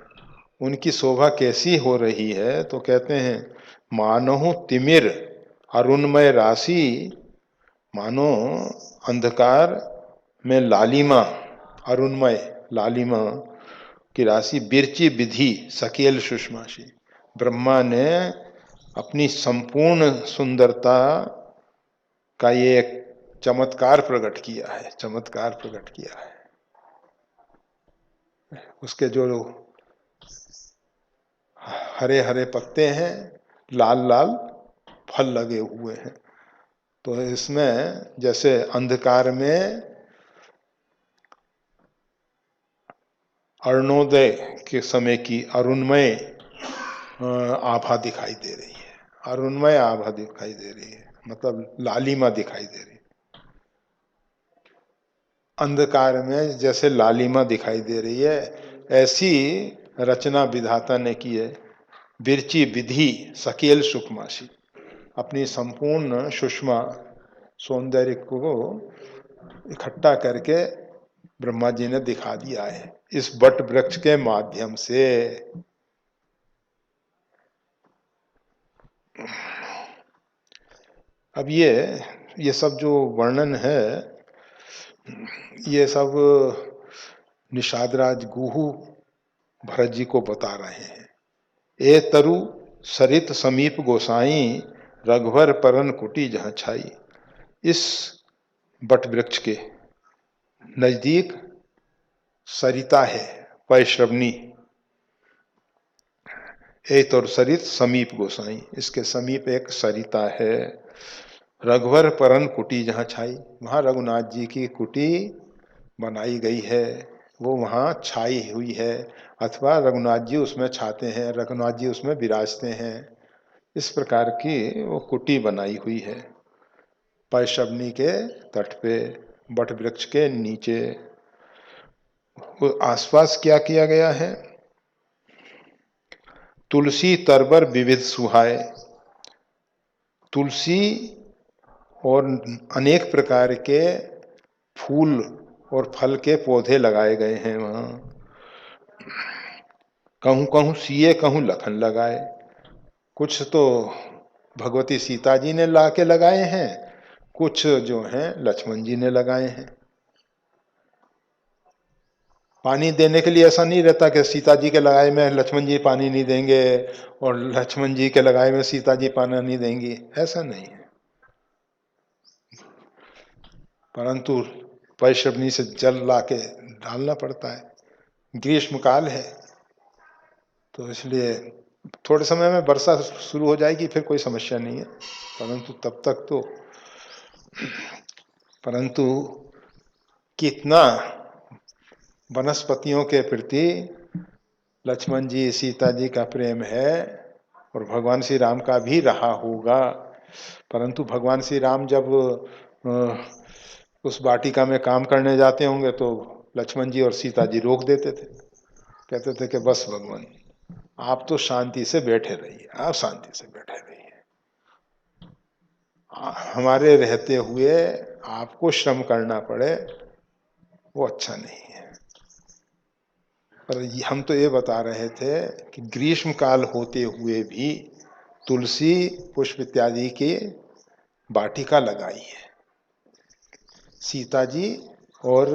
उनकी शोभा कैसी हो रही है? तो कहते हैं मानो तिमिर अरुणमय राशि, मानो अंधकार में लालिमा, अरुणमय लालिमा की राशि, बिरची विधि सकेल सुषमाशी। ब्रह्मा ने अपनी संपूर्ण सुंदरता का ये एक चमत्कार प्रकट किया है, चमत्कार प्रकट किया है। उसके जो हरे हरे पत्ते हैं लाल लाल फल लगे हुए हैं। तो इसमें जैसे अंधकार में अरुणोदय के समय की अरुणमय आभा दिखाई दे रही है, अरुणमय आभा दिखाई दे रही है, मतलब लालिमा दिखाई दे रही है। अंधकार में जैसे लालिमा दिखाई दे रही है, ऐसी रचना विधाता ने की है। बिरची विधि सकेल सुखमासी, अपनी संपूर्ण सुषमा सौंदर्य को इकट्ठा करके ब्रह्मा जी ने दिखा दिया है इस वट वृक्ष के माध्यम से। अब ये सब जो वर्णन है, ये सब निषादराज गुहू भरत जी को बता रहे हैं। ए तरु सरित समीप गोसाई, रघुवर परन कुटी जहां छाई। इस बट वृक्ष के नजदीक सरिता है, वैश्रवणी। एक और सरित समीप गोसाई, इसके समीप एक सरिता है। रघुवर परन कुटी जहां छाई, वहां रघुनाथ जी की कुटी बनाई गई है, वो वहां छाई हुई है, अथवा रघुनाथ जी उसमें छाते हैं, रघुनाथ जी उसमें विराजते हैं। इस प्रकार की वो कुटी बनाई हुई है वैश्रवणी के तट पे, बट वृक्ष के नीचे। वो आसपास क्या किया गया है? तुलसी तरबर विविध सुहाए, तुलसी और अनेक प्रकार के फूल और फल के पौधे लगाए गए हैं वहां। कहूं कहूं सिए कहूं लखन लगाए, कुछ तो भगवती सीता जी ने ला के लगाए हैं, कुछ जो हैं लक्ष्मण जी ने लगाए हैं। पानी देने के लिए ऐसा नहीं रहता कि सीता जी के लगाए में लक्ष्मण जी पानी नहीं देंगे और लक्ष्मण जी के लगाए में सीता जी पानी नहीं देंगी, ऐसा नहीं है। परंतु वैश्रवणी से जल ला के डालना पड़ता है। ग्रीष्म काल है तो इसलिए थोड़े समय में वर्षा शुरू हो जाएगी, फिर कोई समस्या नहीं है, परंतु तब तक तो। परंतु कितना वनस्पतियों के प्रति लक्ष्मण जी सीता जी का प्रेम है, और भगवान श्री राम का भी रहा होगा। परंतु भगवान श्री राम जब उस वाटिका में काम करने जाते होंगे तो लक्ष्मण जी और सीता जी रोक देते थे, कहते थे कि बस भगवान आप तो शांति से बैठे रहिए, आप शांति से बैठे रहिए, हमारे रहते हुए आपको श्रम करना पड़े वो अच्छा नहीं है। पर हम तो ये बता रहे थे कि ग्रीष्म काल होते हुए भी तुलसी पुष्प इत्यादि की वाटिका लगाई है सीता जी और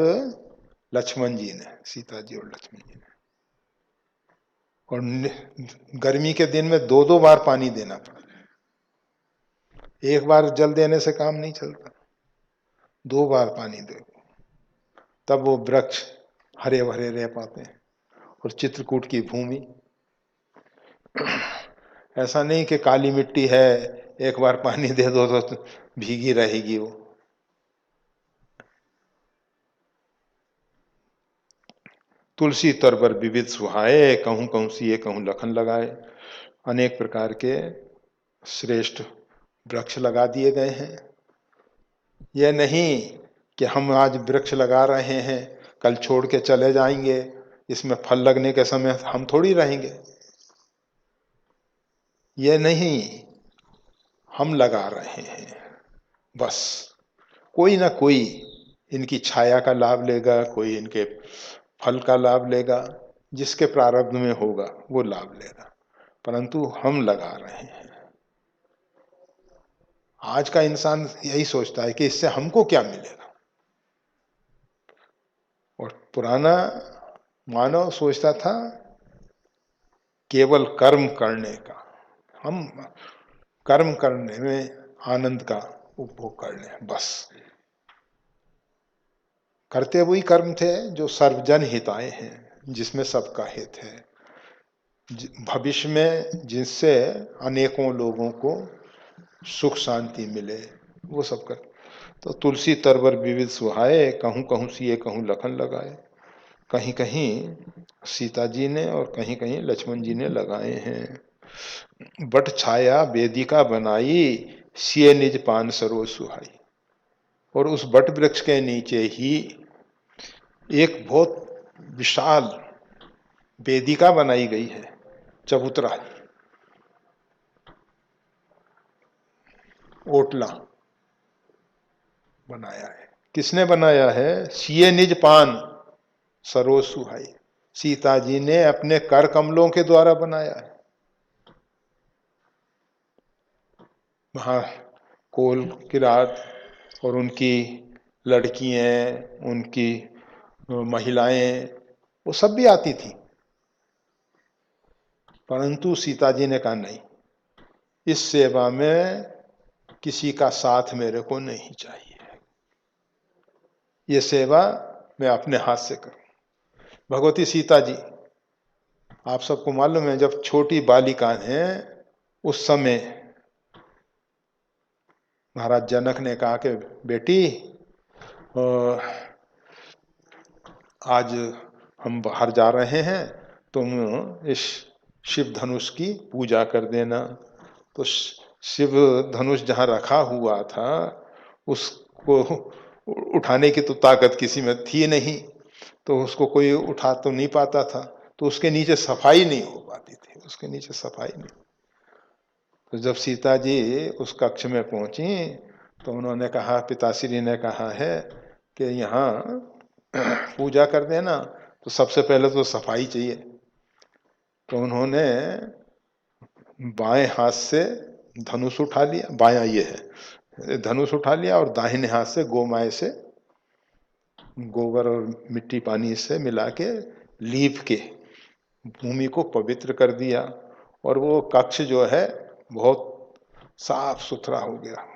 लक्ष्मण जी ने, सीता जी और लक्ष्मण जी ने। और गर्मी के दिन में दो दो बार पानी देना पड़ता है, एक बार जल देने से काम नहीं चलता, दो बार पानी दो, तब वो वृक्ष हरे भरे रह पाते हैं। और चित्रकूट की भूमि ऐसा नहीं कि काली मिट्टी है, एक बार पानी दे दो तो भीगी रहेगी वो। तुलसी तरबर विविध सुहाए, कहूं कहूं सिए कहूं लखन लगाए। अनेक प्रकार के श्रेष्ठ वृक्ष लगा दिए गए हैं। यह नहीं कि हम आज वृक्ष लगा रहे हैं कल छोड़ के चले जाएंगे, इसमें फल लगने के समय हम थोड़ी रहेंगे, यह नहीं, हम लगा रहे हैं बस। कोई ना कोई इनकी छाया का लाभ लेगा, कोई इनके फल का लाभ लेगा, जिसके प्रारब्ध में होगा वो लाभ लेगा, परंतु हम लगा रहे हैं। आज का इंसान यही सोचता है कि इससे हमको क्या मिलेगा, और पुराना मानव सोचता था केवल कर्म करने का, हम कर्म करने में आनंद का उपभोग कर लें बस। करते वही कर्म थे जो सर्वजन हिताय हैं, जिसमें सबका हित है। भविष्य में जिससे अनेकों लोगों को सुख शांति मिले, वो सब कर। तो तुलसी तरवर विविध सुहाए, कहूँ कहूँ सिए कहूँ लखन लगाए। कहीं कहीं सीता जी ने और कहीं कहीं लक्ष्मण जी ने लगाए हैं। बट छाया वेदिका बनाई, सिए निज पान सरोज सुहाई। और उस बट वृक्ष के नीचे ही एक बहुत विशाल वेदिका बनाई गई है, चबूतरा, ओटला बनाया है। किसने बनाया है? सिए निज पान सरोज सुहाई। सीता जी ने अपने कर कमलों के द्वारा बनाया है। वहां कोल किरात और उनकी लड़कियां, उनकी महिलाएं, वो सब भी आती थी। परंतु सीता जी ने कहा नहीं, इस सेवा में किसी का साथ मेरे को नहीं चाहिए, ये सेवा मैं अपने हाथ से करूं। भगवती सीता जी, आप सबको मालूम है, जब छोटी बालिका हैं उस समय महाराज जनक ने कहा कि बेटी आज हम बाहर जा रहे हैं, तुम इस शिव धनुष की पूजा कर देना। तो शिव धनुष जहाँ रखा हुआ था उसको उठाने की तो ताकत किसी में थी नहीं, तो उसको कोई उठा तो नहीं पाता था, तो उसके नीचे सफाई नहीं हो पाती थी, उसके नीचे सफाई नहीं। तो जब सीता जी उस कक्ष में पहुंची तो उन्होंने कहा, पिताश्री ने कहा है कि यहाँ पूजा कर देना, तो सबसे पहले तो सफाई चाहिए। तो उन्होंने बाएं हाथ से धनुष उठा लिया, बायां ये है, धनुष उठा लिया और दाहिने हाथ से गोमाय से गोबर और मिट्टी पानी से मिला के लीप के भूमि को पवित्र कर दिया। और वो कक्ष जो है बहुत साफ सुथरा हो गया,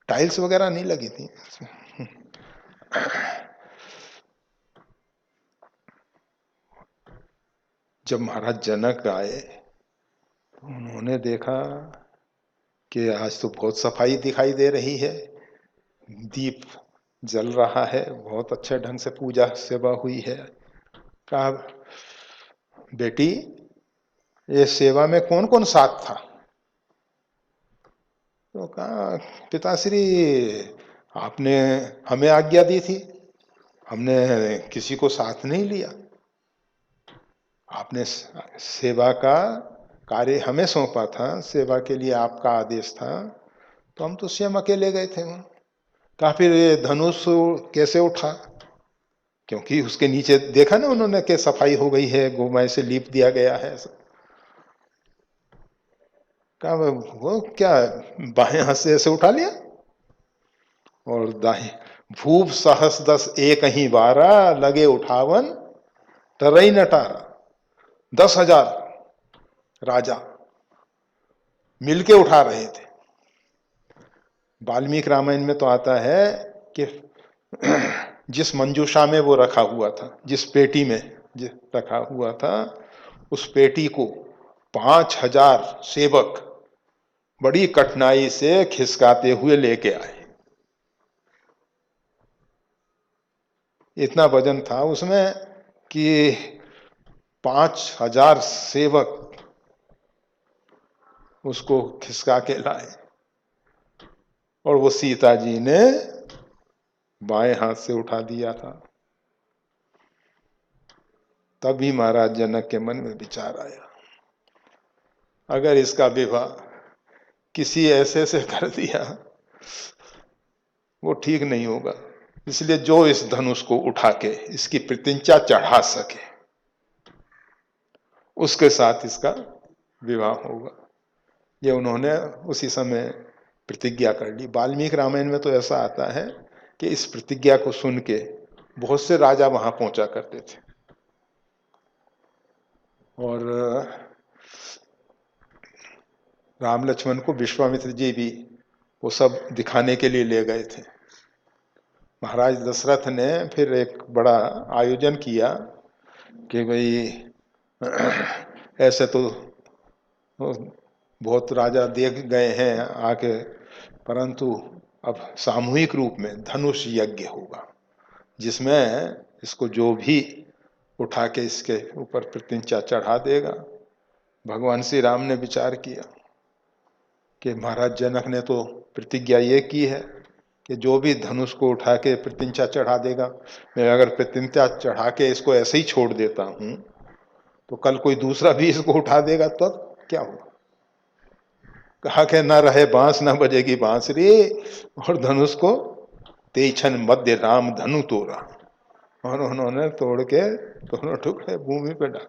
टाइल्स वगैरह नहीं लगी थी। जब महाराज जनक आए तो उन्होंने देखा कि आज तो बहुत सफाई दिखाई दे रही है, दीप जल रहा है, बहुत अच्छे ढंग से पूजा सेवा हुई है। कहा, बेटी ये सेवा में कौन कौन साथ था? तो कहा, पिताश्री आपने हमें आज्ञा दी थी, हमने किसी को साथ नहीं लिया, आपने सेवा का कार्य हमें सौंपा था, सेवा के लिए आपका आदेश था, तो हम तो स्वयं अकेले गए थे वहां। कहा, फिर ये धनुष कैसे उठा? क्योंकि उसके नीचे देखा ना उन्होंने कि सफाई हो गई है, गोमय से लीप दिया गया है। कहा, वो क्या बाएं हाथ से ऐसे उठा लिया और दाएं, भूप सहस दस एक ही बारा, लगे उठावन टरई नटारा। 10,000 राजा मिलके उठा रहे थे। वाल्मीकि रामायण में तो आता है कि जिस मंजूषा में वो रखा हुआ था, जिस पेटी में रखा हुआ था, उस पेटी को 5,000 सेवक बड़ी कठिनाई से खिसकाते हुए लेके आए। इतना वजन था उसमें कि 5,000 सेवक उसको खिसका के लाए, और वो सीता जी ने बाएं हाथ से उठा दिया था। तभी महाराज जनक के मन में विचार आया, अगर इसका विवाह किसी ऐसे से कर दिया वो ठीक नहीं होगा, इसलिए जो इस धनुष को उठा के इसकी प्रतिज्ञा चढ़ा सके उसके साथ इसका विवाह होगा। ये उन्होंने उसी समय प्रतिज्ञा कर ली। वाल्मीकि रामायण में तो ऐसा आता है कि इस प्रतिज्ञा को सुन के बहुत से राजा वहां पहुंचा करते थे, और राम लक्ष्मण को विश्वामित्र जी भी वो सब दिखाने के लिए ले गए थे। महाराज दशरथ ने फिर एक बड़ा आयोजन किया कि भाई ऐसे तो बहुत राजा देख गए हैं आके, परंतु अब सामूहिक रूप में धनुष यज्ञ होगा, जिसमें इसको जो भी उठा के इसके ऊपर प्रतिज्ञा चढ़ा देगा। भगवान श्री राम ने विचार किया कि महाराज जनक ने तो प्रतिज्ञा ये की है कि जो भी धनुष को उठा के प्रतिज्ञा चढ़ा देगा, मैं अगर प्रतिज्ञा चढ़ा के इसको ऐसे ही छोड़ देता हूं तो कल कोई दूसरा भी इसको उठा देगा तब क्या होगा। कहा कि न रहे बांस न बजेगी बांसुरी, और धनुष को तेईछन मध्य राम धनु तोड़ा, और उन्होंने तोड़ के दोनों टुकड़े भूमि पे डाल।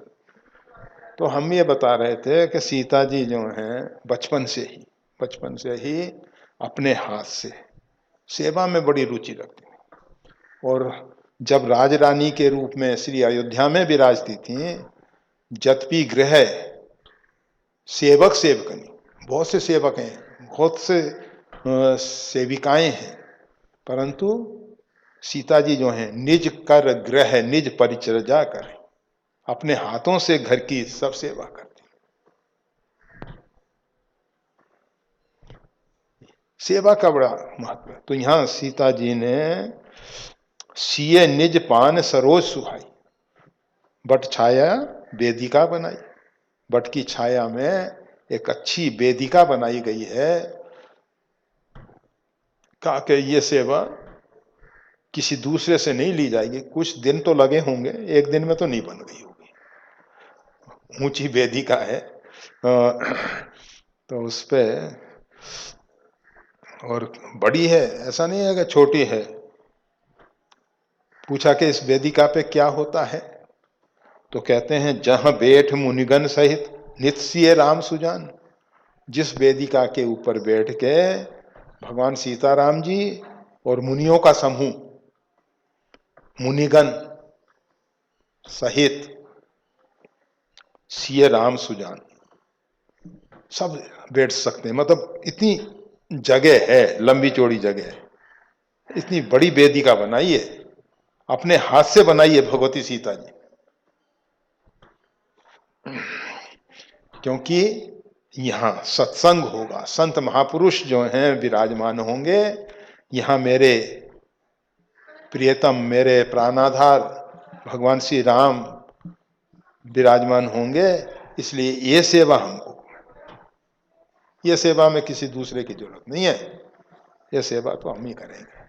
तो हम ये बता रहे थे कि सीता जी जो हैं बचपन से ही अपने हाथ से सेवा में बड़ी रुचि रखती थी, और जब राजरानी के रूप में श्री अयोध्या में विराजती थी, जतपी गृह सेवक सेवकनी, बहुत से सेवक हैं, बहुत से सेविकाएं हैं, परंतु सीता जी जो हैं निज कर गृह निज परिचर्या कर, अपने हाथों से घर की सब सेवा करती। सेवा का बड़ा महत्व है। तो यहां सीता जी ने सिए निज पान सरोज सुहाई, बट छाया वेदिका बनाई, बट की छाया में एक अच्छी वेदिका बनाई गई है। कहा कि ये सेवा किसी दूसरे से नहीं ली जाएगी, कुछ दिन तो लगे होंगे, एक दिन में तो नहीं बन गई होगी, ऊंची वेदिका है। तो उस पे और बड़ी है, ऐसा नहीं है कि छोटी है। पूछा कि इस वेदिका पे क्या होता है, तो कहते हैं जहां बैठ मुनिगण सहित नित्य राम सुजान। जिस वेदिका के ऊपर बैठ के भगवान सीताराम जी और मुनियों का समूह, मुनिगण सहित सिय राम सुजान सब बैठ सकते हैं। मतलब इतनी जगह है, लंबी चौड़ी जगह है, इतनी बड़ी वेदिका बनाई है, अपने हाथ से बनाई है भगवती सीता जी। क्योंकि यहां सत्संग होगा, संत महापुरुष जो हैं विराजमान होंगे, यहां मेरे प्रियतम, मेरे प्राणाधार भगवान श्री राम विराजमान होंगे, इसलिए ये सेवा हमको, ये सेवा में किसी दूसरे की जरूरत नहीं है, ये सेवा तो हम ही करेंगे।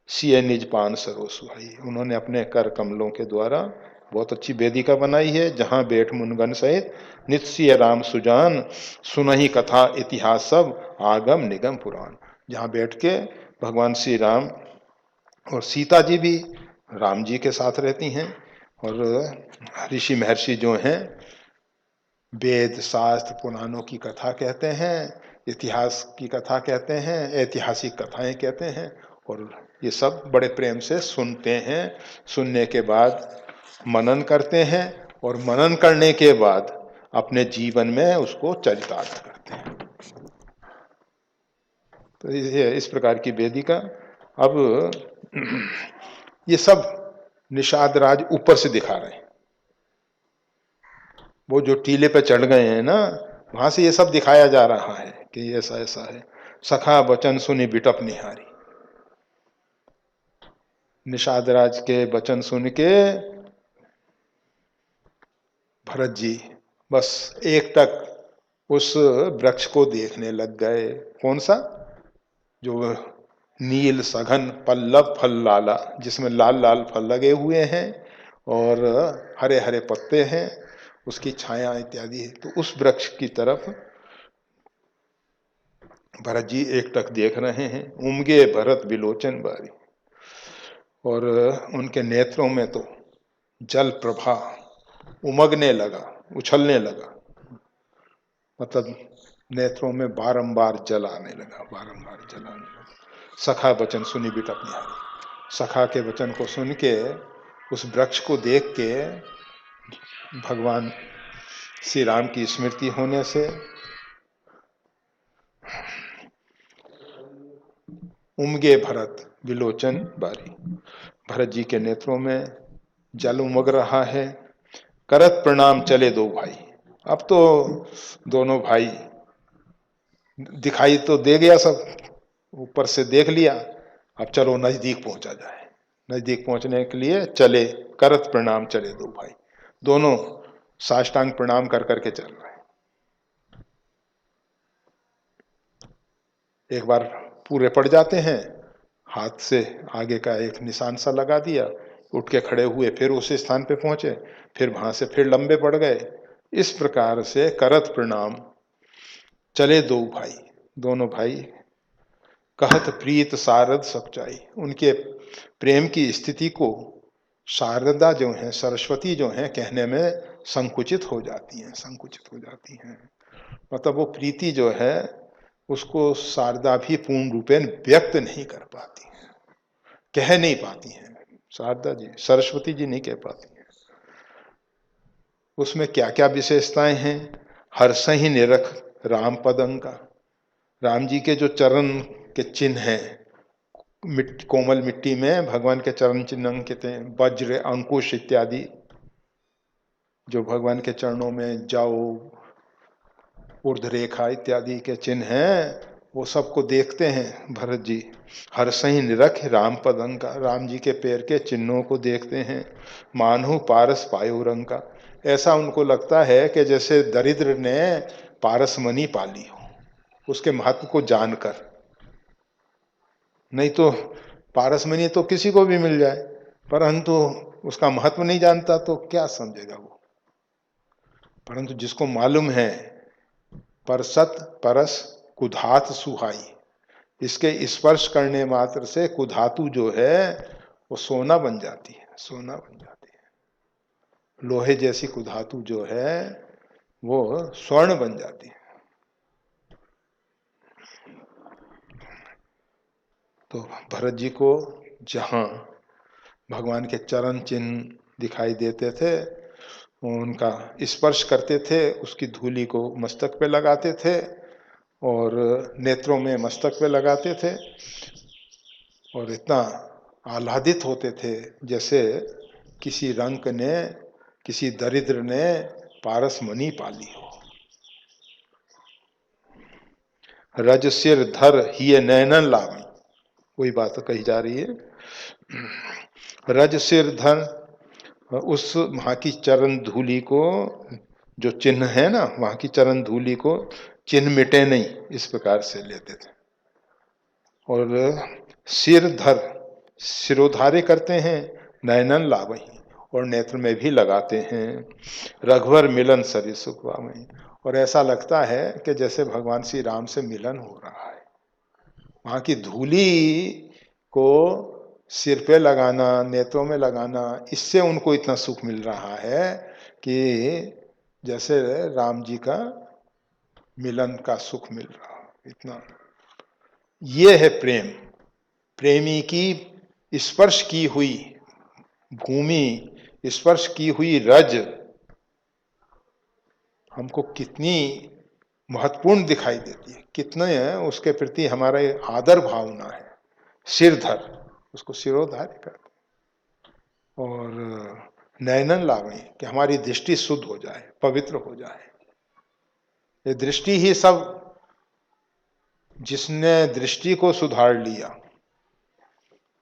सिए निज पान सरो सुहाई, उन्होंने अपने कर कमलों के द्वारा बहुत अच्छी वेदिका बनाई है, जहां बैठ मुनगन सहित नित्य राम सुजान, सुनही कथा इतिहास सब आगम निगम पुराण। जहां बैठ के भगवान श्री राम और सीता जी भी राम जी के साथ रहती हैं, और ऋषि महर्षि जो हैं वेद शास्त्र पुराणों की कथा कहते हैं, इतिहास की कथा कहते हैं, ऐतिहासिक कथाएं कहते हैं, और ये सब बड़े प्रेम से सुनते हैं। सुनने के बाद मनन करते हैं, और मनन करने के बाद अपने जीवन में उसको चरितार्थ करते हैं। तो ये इस प्रकार की वेदिका। अब ये सब निषाद राज ऊपर से दिखा रहे हैं, वो जो टीले पे चढ़ गए हैं ना, वहां से ये सब दिखाया जा रहा है कि ऐसा ऐसा है। सखा वचन सुनी बिटप निहारी, निषाद राज के वचन सुन के भरत जी बस एक टक उस वृक्ष को देखने लग गए। कौन सा? जो नील सघन पल्लव फल लाला, जिसमें लाल लाल फल लगे हुए हैं और हरे हरे पत्ते हैं, उसकी छाया इत्यादि है। तो उस वृक्ष की तरफ भरत जी एक टक देख रहे हैं। उमगे भरत विलोचन बारी, और उनके नेत्रों में तो जल प्रवाह उमगने लगा, उछलने लगा, मतलब नेत्रों में बारंबार जल आने लगा, बारंबार जल आने लगा। सखा वचन सुनी बिटप निहारी, सखा के वचन को सुन के, उस वृक्ष को देख के भगवान श्री राम की स्मृति होने से उमगे भरत विलोचन बारी, भरत जी के नेत्रों में जल उमग रहा है, करत प्रणाम चले दो भाई। अब तो दोनों भाई, दिखाई तो दे गया सब, ऊपर से देख लिया, अब चलो नजदीक पहुंचा जाए। नजदीक पहुंचने के लिए चले, करत प्रणाम चले दो भाई। दोनों साष्टांग प्रणाम कर करके चल रहे हैं। एक बार पूरे पड़ जाते हैं, हाथ से आगे का एक निशान सा लगा दिया, उठ के खड़े हुए, फिर उसी स्थान पे पहुंचे, फिर वहां से फिर लंबे पड़ गए। इस प्रकार से करत प्रणाम चले दो भाई। दोनों भाई कहत प्रीत शारद सच्चाई, उनके प्रेम की स्थिति को शारदा जो है, सरस्वती जो है, कहने में संकुचित हो जाती हैं, संकुचित हो जाती हैं। मतलब वो प्रीति जो है उसको शारदा भी पूर्ण रूपेण व्यक्त नहीं कर पाती हैं, कह नहीं पाती हैं। शारदा जी, सरस्वती जी नहीं कह पाती हैं। उसमें क्या क्या विशेषताएं हैं? हर्ष ही निरख राम पदंग का, राम जी के जो चरण के चिन्ह हैं, कोमल मिट्टी में भगवान के चरण चिन्ह अंकित हैं, वज्र अंकुश इत्यादि जो भगवान के चरणों में जाओ, ऊर्ध्व रेखा इत्यादि के चिन्ह हैं, वो सबको देखते हैं भरत जी। हर्ष ही निरख राम पदंग का, राम जी के पैर के चिन्हों को देखते हैं। मानहु पारस पायो रंग का, ऐसा उनको लगता है कि जैसे दरिद्र ने पारसमणि पाली हो, उसके महत्व को जानकर। नहीं तो पारसमणि तो किसी को भी मिल जाए, परंतु उसका महत्व नहीं जानता तो क्या समझेगा वो। परंतु जिसको मालूम है परसत परस कुधात सुहाई, इसके स्पर्श करने मात्र से कुधातु जो है वो सोना बन जाती है, सोना बन जाती है। लोहे जैसी कुधातु जो है वो स्वर्ण बन जाती है। तो भरत जी को जहाँ भगवान के चरण चिन्ह दिखाई देते थे, उनका स्पर्श करते थे, उसकी धूलि को मस्तक पे लगाते थे और नेत्रों में मस्तक पे लगाते थे, और इतना आह्लादित होते थे जैसे किसी रंक ने, किसी दरिद्र ने पारसमणि पाली हो। रज सिर धर ही नैनन लावी, वही बात कही जा रही है। रज सिर धर, उस वहां की चरण धूलि को, जो चिन्ह है ना, वहां की चरण धूलि को चिन्ह मिटे नहीं, इस प्रकार से लेते थे। और सिर धर, सिरोधार्य करते हैं, नयनन लावही, और नेत्र में भी लगाते हैं। रघुवर मिलन सरि सुख पावही, और ऐसा लगता है कि जैसे भगवान श्री राम से मिलन हो रहा है। वहां की धूली को सिर पे लगाना, नेत्रों में लगाना, इससे उनको इतना सुख मिल रहा है कि जैसे राम जी का मिलन का सुख मिल रहा, इतना। ये है प्रेम, प्रेमी की स्पर्श की हुई भूमि, स्पर्श की हुई रज हमको कितनी महत्वपूर्ण दिखाई देती है, कितने उसके प्रति हमारा आदर भावना है। सिरधर, उसको सिरोधार्य करते, और नयनन लावे, कि हमारी दृष्टि शुद्ध हो जाए, पवित्र हो जाए। ये दृष्टि ही सब, जिसने दृष्टि को सुधार लिया।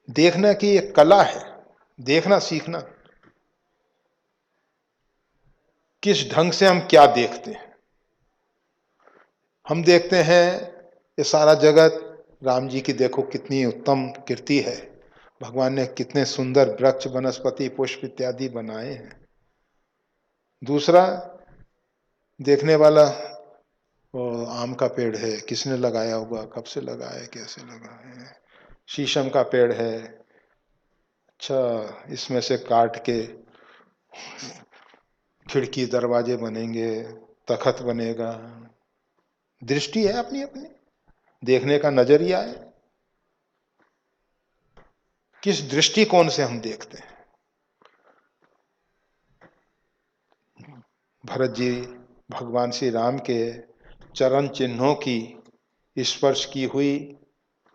देखने की एक कला है, देखना सीखना, किस ढंग से हम क्या देखते हैं। हम देखते हैं ये सारा जगत, राम जी की देखो कितनी उत्तम कीर्ति है, भगवान ने कितने सुंदर वृक्ष वनस्पति पुष्प इत्यादि बनाए हैं। दूसरा देखने वाला, वो आम का पेड़ है, किसने लगाया होगा, कब से लगाया है, कैसे लगाया है। शीशम का पेड़ है, अच्छा इसमें से काट के खिड़की दरवाजे बनेंगे, तखत बनेगा। दृष्टि है अपनी अपनी, देखने का नजरिया है, किस दृष्टिकोण से हम देखते हैं। भरत जी भगवान श्री राम के चरण चिन्हों की स्पर्श की हुई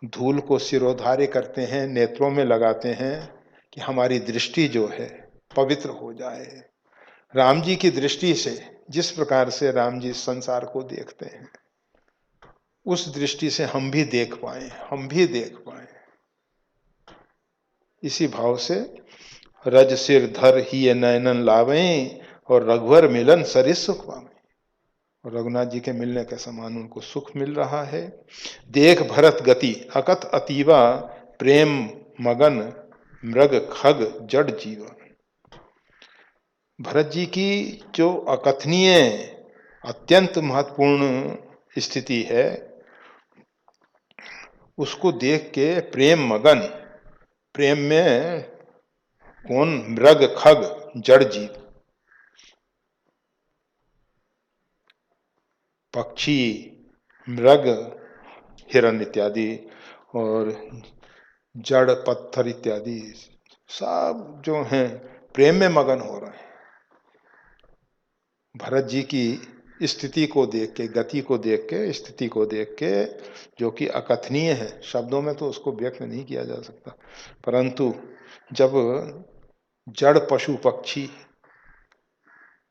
धूल को सिरोधार्य करते हैं, नेत्रों में लगाते हैं, कि हमारी दृष्टि जो है पवित्र हो जाए, राम जी की दृष्टि से जिस प्रकार से राम जी संसार को देखते हैं, उस दृष्टि से हम भी देख पाए, हम भी देख पाए। इसी भाव से रज सिर धर ही नयनन लावें और रघुवर मिलन सरिस सुख पावे। और रघुनाथ जी के मिलने के समान उनको सुख मिल रहा है। देख भरत गति अकथ अतीवा प्रेम मगन मृग खग जड़ जीवा। भरत जी की जो अकथनीय अत्यंत महत्वपूर्ण स्थिति है, उसको देख के प्रेम मगन, प्रेम में कौन, मृग खग जड़ जीव, पक्षी मृग हिरण इत्यादि और जड़ पत्थर इत्यादि सब जो हैं प्रेम में मगन हो रहे हैं। भरत जी की स्थिति को देख के, गति को देख के, स्थिति को देख के, जो कि अकथनीय है, शब्दों में तो उसको व्यक्त नहीं किया जा सकता, परंतु जब जड़ पशु पक्षी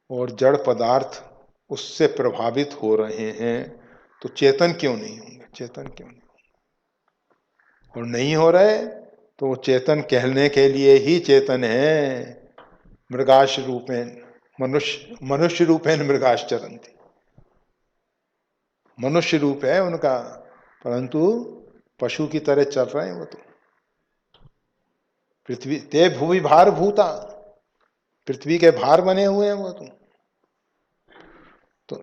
और जड़ पदार्थ उससे प्रभावित हो रहे हैं तो चेतन क्यों नहीं होंगे, चेतन क्यों नहीं होंगे। और नहीं हो रहे तो वो चेतन कहने के लिए ही चेतन है। मृगाश रूपेण, मनुष्य रूपेण मृगाश चरंती, मनुष्य रूप है उनका, परंतु पशु की तरह चल रहे हैं वो तो। पृथ्वी ते भूमि भार भूता, पृथ्वी के भार बने हुए हैं वो तो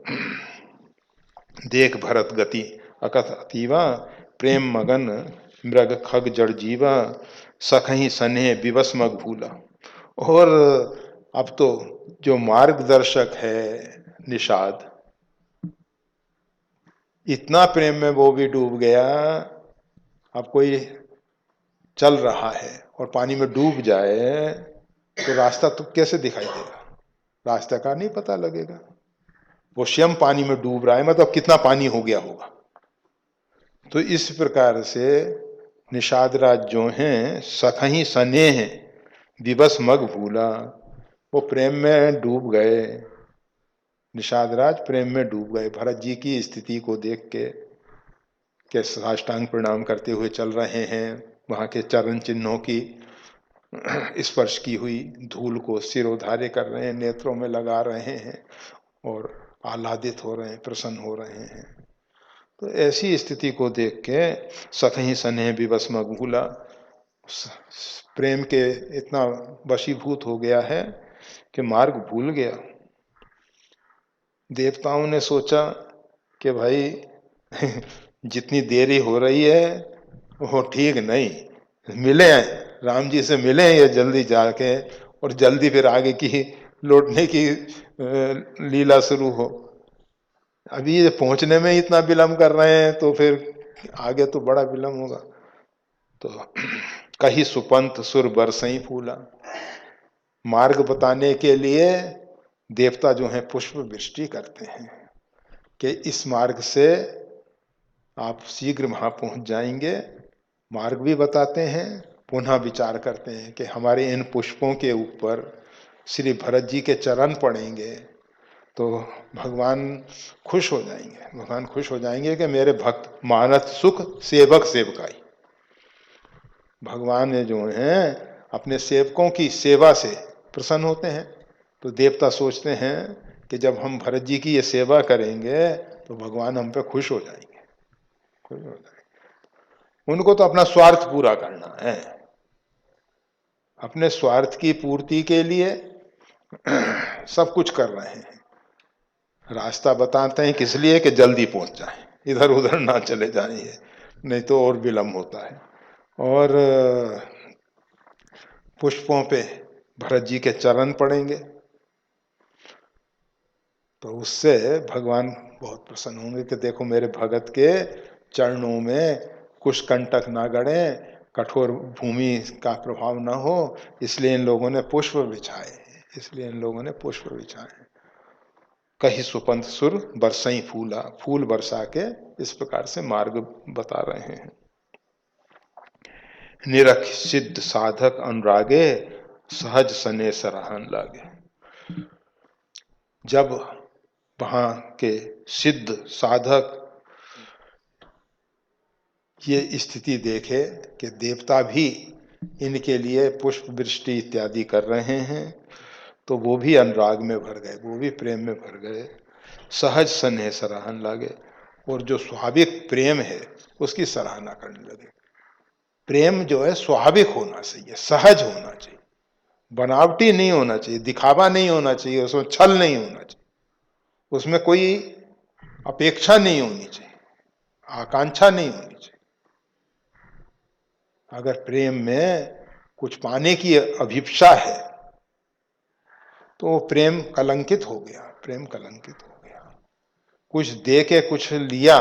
देख भरत गति अकथ अतीवा प्रेम मगन मृग खग जड़ जीवा सखही सने विवश मग भूला। और अब तो जो मार्गदर्शक है निषाद, इतना प्रेम में वो भी डूब गया। अब कोई चल रहा है और पानी में डूब जाए तो रास्ता तो कैसे दिखाई देगा, रास्ता का नहीं पता लगेगा। वो स्वयं पानी में डूब रहा है, मतलब कितना पानी हो गया होगा। तो इस प्रकार से निषाद राज जो हैं सखही सने हैं दिवस मग भूला, वो प्रेम में डूब गए, निषाद राज प्रेम में डूब गए। भरत जी की स्थिति को देख के साष्टांग प्रणाम करते हुए चल रहे हैं, वहां के चरण चिन्हों की स्पर्श की हुई धूल को सिरोधार्य कर रहे हैं, नेत्रों में लगा रहे हैं और आह्लादित हो रहे हैं, प्रसन्न हो रहे हैं। तो ऐसी स्थिति को देख के सखही सने विवश मग भूला, प्रेम के इतना वशीभूत हो गया है कि मार्ग भूल गया। देवताओं ने सोचा कि भाई जितनी देरी हो रही है वो ठीक नहीं, मिले राम जी से मिले ये जल्दी जाके और जल्दी फिर आगे की लौटने की लीला शुरू हो। अभी ये पहुंचने में इतना विलम्ब कर रहे हैं तो फिर आगे तो बड़ा विलम्ब होगा। तो कही सुपंत सुर बरसई फूला, मार्ग बताने के लिए देवता जो हैं पुष्प वृष्टि करते हैं कि इस मार्ग से आप शीघ्र वहां पहुंच जाएंगे। मार्ग भी बताते हैं, पुनः विचार करते हैं कि हमारे इन पुष्पों के ऊपर श्री भरत जी के चरण पड़ेंगे तो भगवान खुश हो जाएंगे, भगवान खुश हो जाएंगे कि मेरे भक्त मानत सुख सेवक सेवकाई। भगवान जो हैं अपने सेवकों की सेवा से प्रसन्न होते हैं। तो देवता सोचते हैं कि जब हम भरत जी की ये सेवा करेंगे तो भगवान हम पे खुश हो जाएंगे, खुश हो जाएंगे। उनको तो अपना स्वार्थ पूरा करना है, अपने स्वार्थ की पूर्ति के लिए सब कुछ कर रहे हैं। रास्ता बताते हैं किस लिए कि जल्दी पहुंच जाए, इधर उधर ना चले जाएंगे, नहीं तो और विलम्ब होता है। और पुष्पों पे भरत जी के चरण पड़ेंगे तो उससे भगवान बहुत प्रसन्न होंगे कि देखो मेरे भगत के चरणों में कुछ कंटक ना गड़े, कठोर भूमि का प्रभाव ना हो, इसलिए इन लोगों ने पुष्प बिछाए, इसलिए इन लोगों ने पुष्प बिछाए। कही सुपंत सुर बरसई फूला, फूल बरसा के इस प्रकार से मार्ग बता रहे हैं। निरख सिद्ध साधक अनुरागे सहज सने सराहन लागे। जब वहाँ के सिद्ध साधक ये स्थिति देखे कि देवता भी इनके लिए पुष्प वृष्टि इत्यादि कर रहे हैं, तो वो भी अनुराग में भर गए, वो भी प्रेम में भर गए, सहज स्नेह सराहन लागे, और जो स्वाभाविक प्रेम है उसकी सराहना करने लगे। प्रेम जो है स्वाभाविक होना चाहिए, सहज होना चाहिए, बनावटी नहीं होना चाहिए, दिखावा नहीं होना चाहिए, उसमें छल नहीं होना चाहिए, उसमें कोई अपेक्षा नहीं होनी चाहिए, आकांक्षा नहीं होनी चाहिए। अगर प्रेम में कुछ पाने की अभिप्सा है तो प्रेम कलंकित हो गया, प्रेम कलंकित हो गया। कुछ दे के कुछ लिया,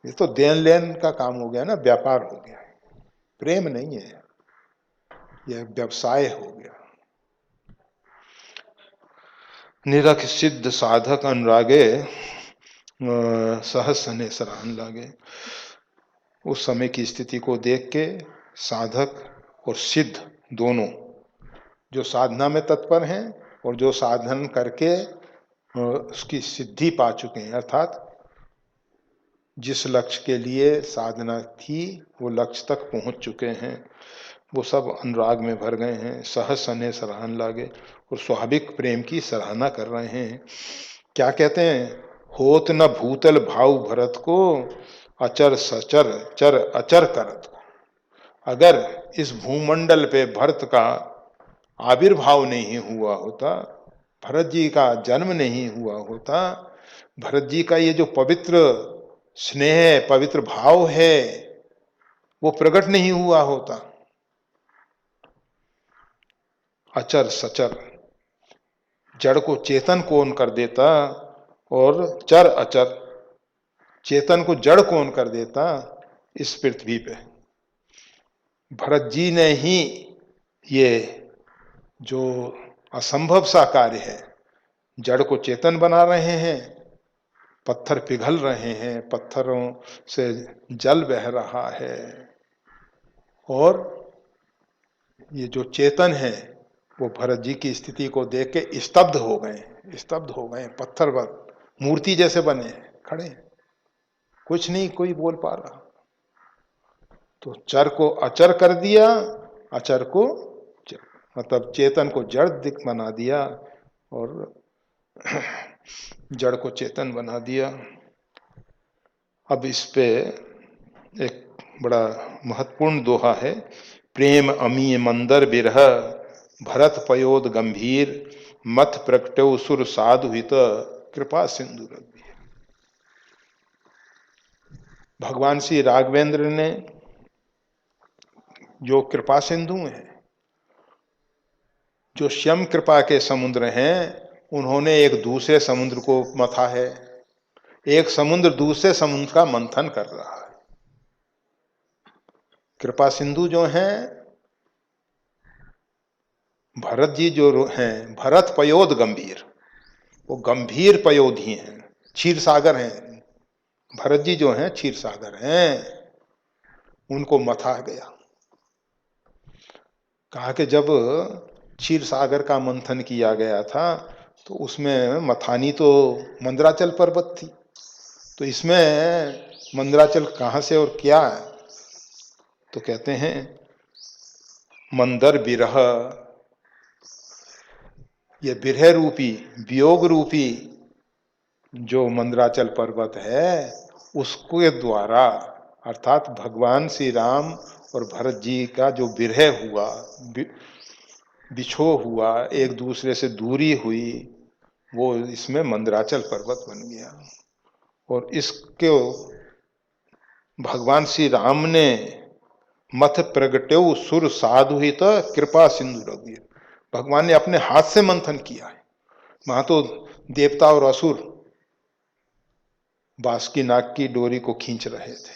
ये तो देन लेन का काम हो गया ना, व्यापार हो गया, प्रेम नहीं है, यह व्यवसाय हो गया। निरख सिद्ध साधक अनुरागे सहज स्नेह सराहन लागे। उस समय की स्थिति को देख के साधक और सिद्ध दोनों, जो साधना में तत्पर हैं और जो साधन करके उसकी सिद्धि पा चुके हैं, अर्थात जिस लक्ष्य के लिए साधना थी वो लक्ष्य तक पहुंच चुके हैं, वो सब अनुराग में भर गए हैं, सहज स्नेह सराहन लागे और स्वाभाविक प्रेम की सराहना कर रहे हैं। क्या कहते हैं, होत न भूतल भाव भरत को, अचर सचर चर अचर करत को। अगर इस भूमंडल पे भरत का आविर्भाव नहीं हुआ होता, भरत जी का जन्म नहीं हुआ होता, भरत जी का ये जो पवित्र स्नेह पवित्र भाव है वो प्रकट नहीं हुआ होता। अचर सचर, जड़ को चेतन कौन कर देता, और चर अचर, चेतन को जड़ कौन कर देता इस पृथ्वी पे। भरत जी ने ही ये जो असंभव सा कार्य है, जड़ को चेतन बना रहे हैं, पत्थर पिघल रहे हैं, पत्थरों से जल बह रहा है, और ये जो चेतन है वो भरत जी की स्थिति को देख के स्तब्ध हो गए, स्तब्ध हो गए, पत्थर मूर्ति जैसे बने खड़े, कुछ नहीं कोई बोल पा रहा। तो चर को अचर कर दिया, अचर को मतलब चेतन को जड़ दिख बना दिया और जड़ को चेतन बना दिया। अब इस पे एक बड़ा महत्वपूर्ण दोहा है, प्रेम अमीय मंदर बिरह भरत पयोद गंभीर, मथ प्रगटो सुर साधु हित कृपा सिंधु रघुवीर। भगवान श्री राघवेंद्र ने जो कृपा सिंधु हैं, जो स्वयं कृपा के समुद्र हैं, उन्होंने एक दूसरे समुद्र को मथा है, एक समुद्र दूसरे समुद्र का मंथन कर रहा है। कृपा सिंधु जो हैं भरत जी, जो हैं भरत पयोद गंभीर, वो गंभीर पयोधी हैं, क्षीर सागर हैं। भरत जी जो हैं क्षीर सागर हैं, उनको मथा गया। कहा कि जब क्षीर सागर का मंथन किया गया था तो उसमें मथानी तो मंदराचल पर्वत थी, तो इसमें मंदराचल कहाँ से और क्या है, तो कहते हैं मंदर बिरह, ये बिरह रूपी वियोग रूपी जो मंदराचल पर्वत है उसके द्वारा, अर्थात भगवान श्री राम और भरत जी का जो विरह हुआ, बिछो हुआ, एक दूसरे से दूरी हुई, वो इसमें मंदराचल पर्वत बन गया। और इसको भगवान श्री राम ने मथ प्रगट्यो सुर साधु हित कृपा सिंधु रघुवीर, भगवान ने अपने हाथ से मंथन किया है। वहां तो देवता और असुर बासुकी नाग की डोरी को खींच रहे थे,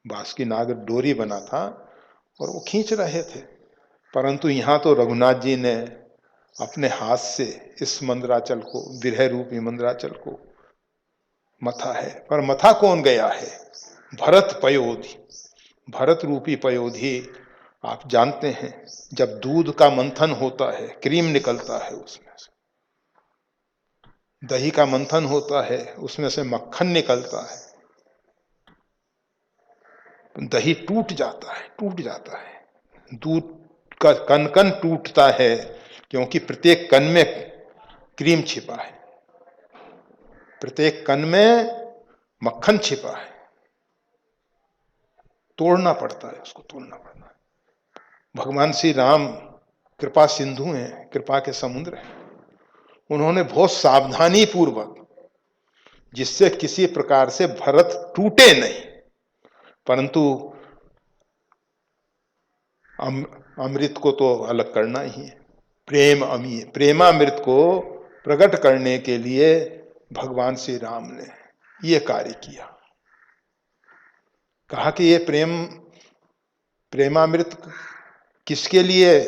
बासुकी नाग डोरी बना था और वो खींच रहे थे, परंतु यहाँ तो रघुनाथ जी ने अपने हाथ से इस मंदराचल को, विरह रूपी मंदराचल को मथा है। पर मथा कौन गया है, भरत पयोधी, भरत रूपी पयोधी। आप जानते हैं जब दूध का मंथन होता है क्रीम निकलता है उसमें से, दही का मंथन होता है, उसमें से मक्खन निकलता है, दही टूट जाता है, टूट जाता है, दूध का कण कण टूटता है, क्योंकि प्रत्येक कण में क्रीम छिपा है, प्रत्येक कण में मक्खन छिपा है, तोड़ना पड़ता है, उसको तोड़ना पड़ता है। भगवान श्री राम कृपा सिंधु हैं, कृपा के समुद्र हैं। उन्होंने बहुत सावधानी पूर्वक, जिससे किसी प्रकार से भरत टूटे नहीं, परंतु अमृत को तो अलग करना ही है। प्रेमामृत को प्रकट करने के लिए भगवान श्री राम ने यह कार्य किया। कहा कि ये प्रेमामृत किसके लिए?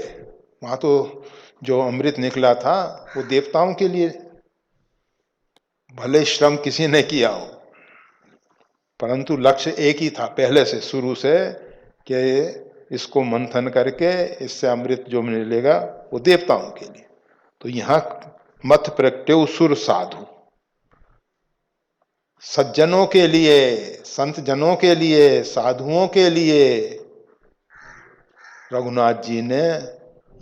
वहां तो जो अमृत निकला था वो देवताओं के लिए, भले श्रम किसी ने किया हो, परंतु लक्ष्य एक ही था पहले से, शुरू से, कि इसको मंथन करके इससे अमृत जो मिलेगा वो देवताओं के लिए। तो यहां मत प्रगट्यो सुर साधु, सज्जनों के लिए, संत जनों के लिए, साधुओं के लिए रघुनाथ जी ने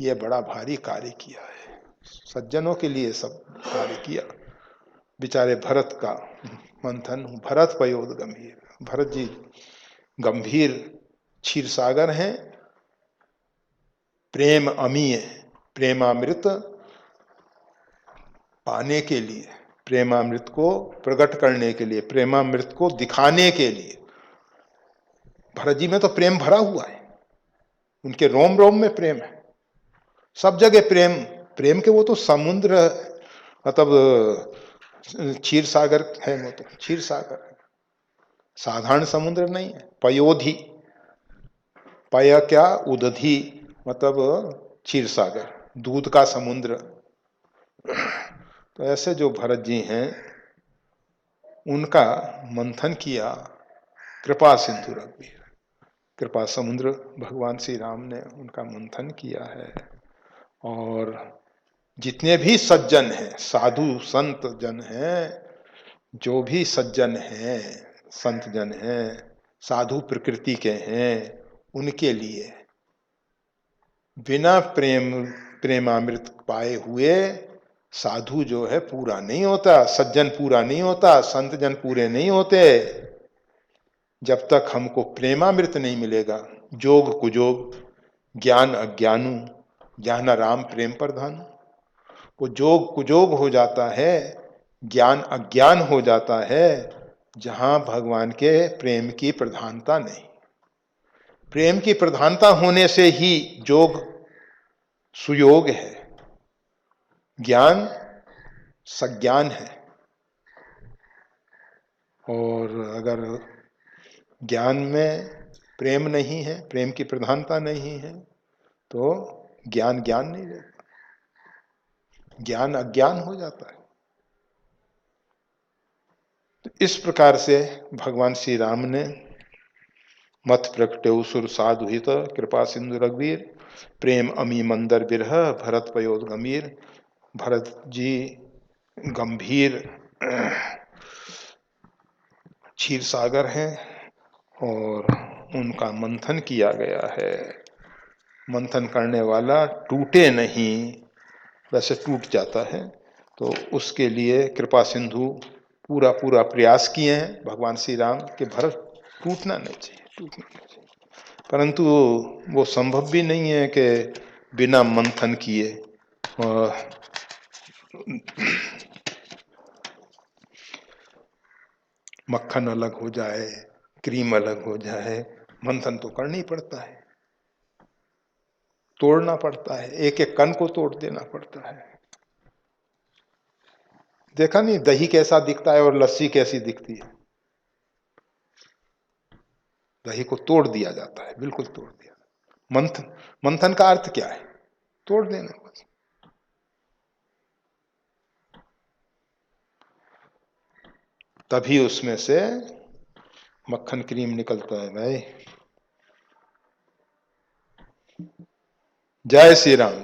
यह बड़ा भारी कार्य किया है। सज्जनों के लिए सब कार्य किया। बेचारे भरत का मंथन, भरत पयोद गंभीर, भरत जी गंभीर क्षीर सागर हैं, प्रेम अमीय, प्रेमामृत पाने के लिए, प्रेमामृत को प्रकट करने के लिए, प्रेमामृत को दिखाने के लिए। भरत जी में तो प्रेम भरा हुआ है, उनके रोम रोम में प्रेम है, सब जगह प्रेम, प्रेम के वो तो समुद्र, मतलब क्षीर सागर है, वो तो क्षीर सागर है, साधारण समुद्र नहीं है। पयोधि, पय क्या, उदधि, मतलब क्षीर सागर, दूध का समुद्र। तो ऐसे जो भरत जी हैं, उनका मंथन किया कृपा सिंधु रघुवीर, कृपा समुद्र भगवान श्री राम ने उनका मंथन किया है। और जितने भी सज्जन हैं, साधु संत जन हैं, जो भी सज्जन हैं, संत जन हैं, साधु प्रकृति के हैं, उनके लिए बिना प्रेमामृत पाए हुए साधु जो है पूरा नहीं होता, सज्जन पूरा नहीं होता, संत जन पूरे नहीं होते। जब तक हमको प्रेमामृत नहीं मिलेगा, जोग कुजोग, ज्ञान अज्ञानु, ज्ञान राम प्रेम प्रधान, वो जोग कुजोग हो जाता है, ज्ञान अज्ञान हो जाता है, जहां भगवान के प्रेम की प्रधानता नहीं। प्रेम की प्रधानता होने से ही जोग सुयोग है, ज्ञान सज्ञान है। और अगर ज्ञान में प्रेम नहीं है, प्रेम की प्रधानता नहीं है, तो ज्ञान ज्ञान नहीं रहता, ज्ञान अज्ञान हो जाता है। तो इस प्रकार से भगवान श्री राम ने मत प्रगट्यो सुर साधु हित, कृपा सिंधु रघुवीर, प्रेम अमी मंदर बिरह, भरत पयोद गंभीर। भरत जी गंभीर क्षीर सागर हैं, और उनका मंथन किया गया है। मंथन करने वाला टूटे नहीं, वैसे टूट जाता है, तो उसके लिए कृपा सिंधु पूरा पूरा प्रयास किए हैं भगवान श्री राम के भरत टूटना नहीं चाहिए, टूटना नहीं चाहिए। परंतु वो संभव भी नहीं है कि बिना मंथन किए मक्खन अलग हो जाए, क्रीम अलग हो जाए। मंथन तो करना ही पड़ता है, तोड़ना पड़ता है, एक एक कण को तोड़ देना पड़ता है। देखा नहीं दही कैसा दिखता है और लस्सी कैसी दिखती है? दही को तोड़ दिया जाता है, बिल्कुल तोड़ दिया। मंथन, मंथन का अर्थ क्या है? तोड़ देना बस। तभी उसमें से मक्खन क्रीम निकलता है भाई। जय श्री राम।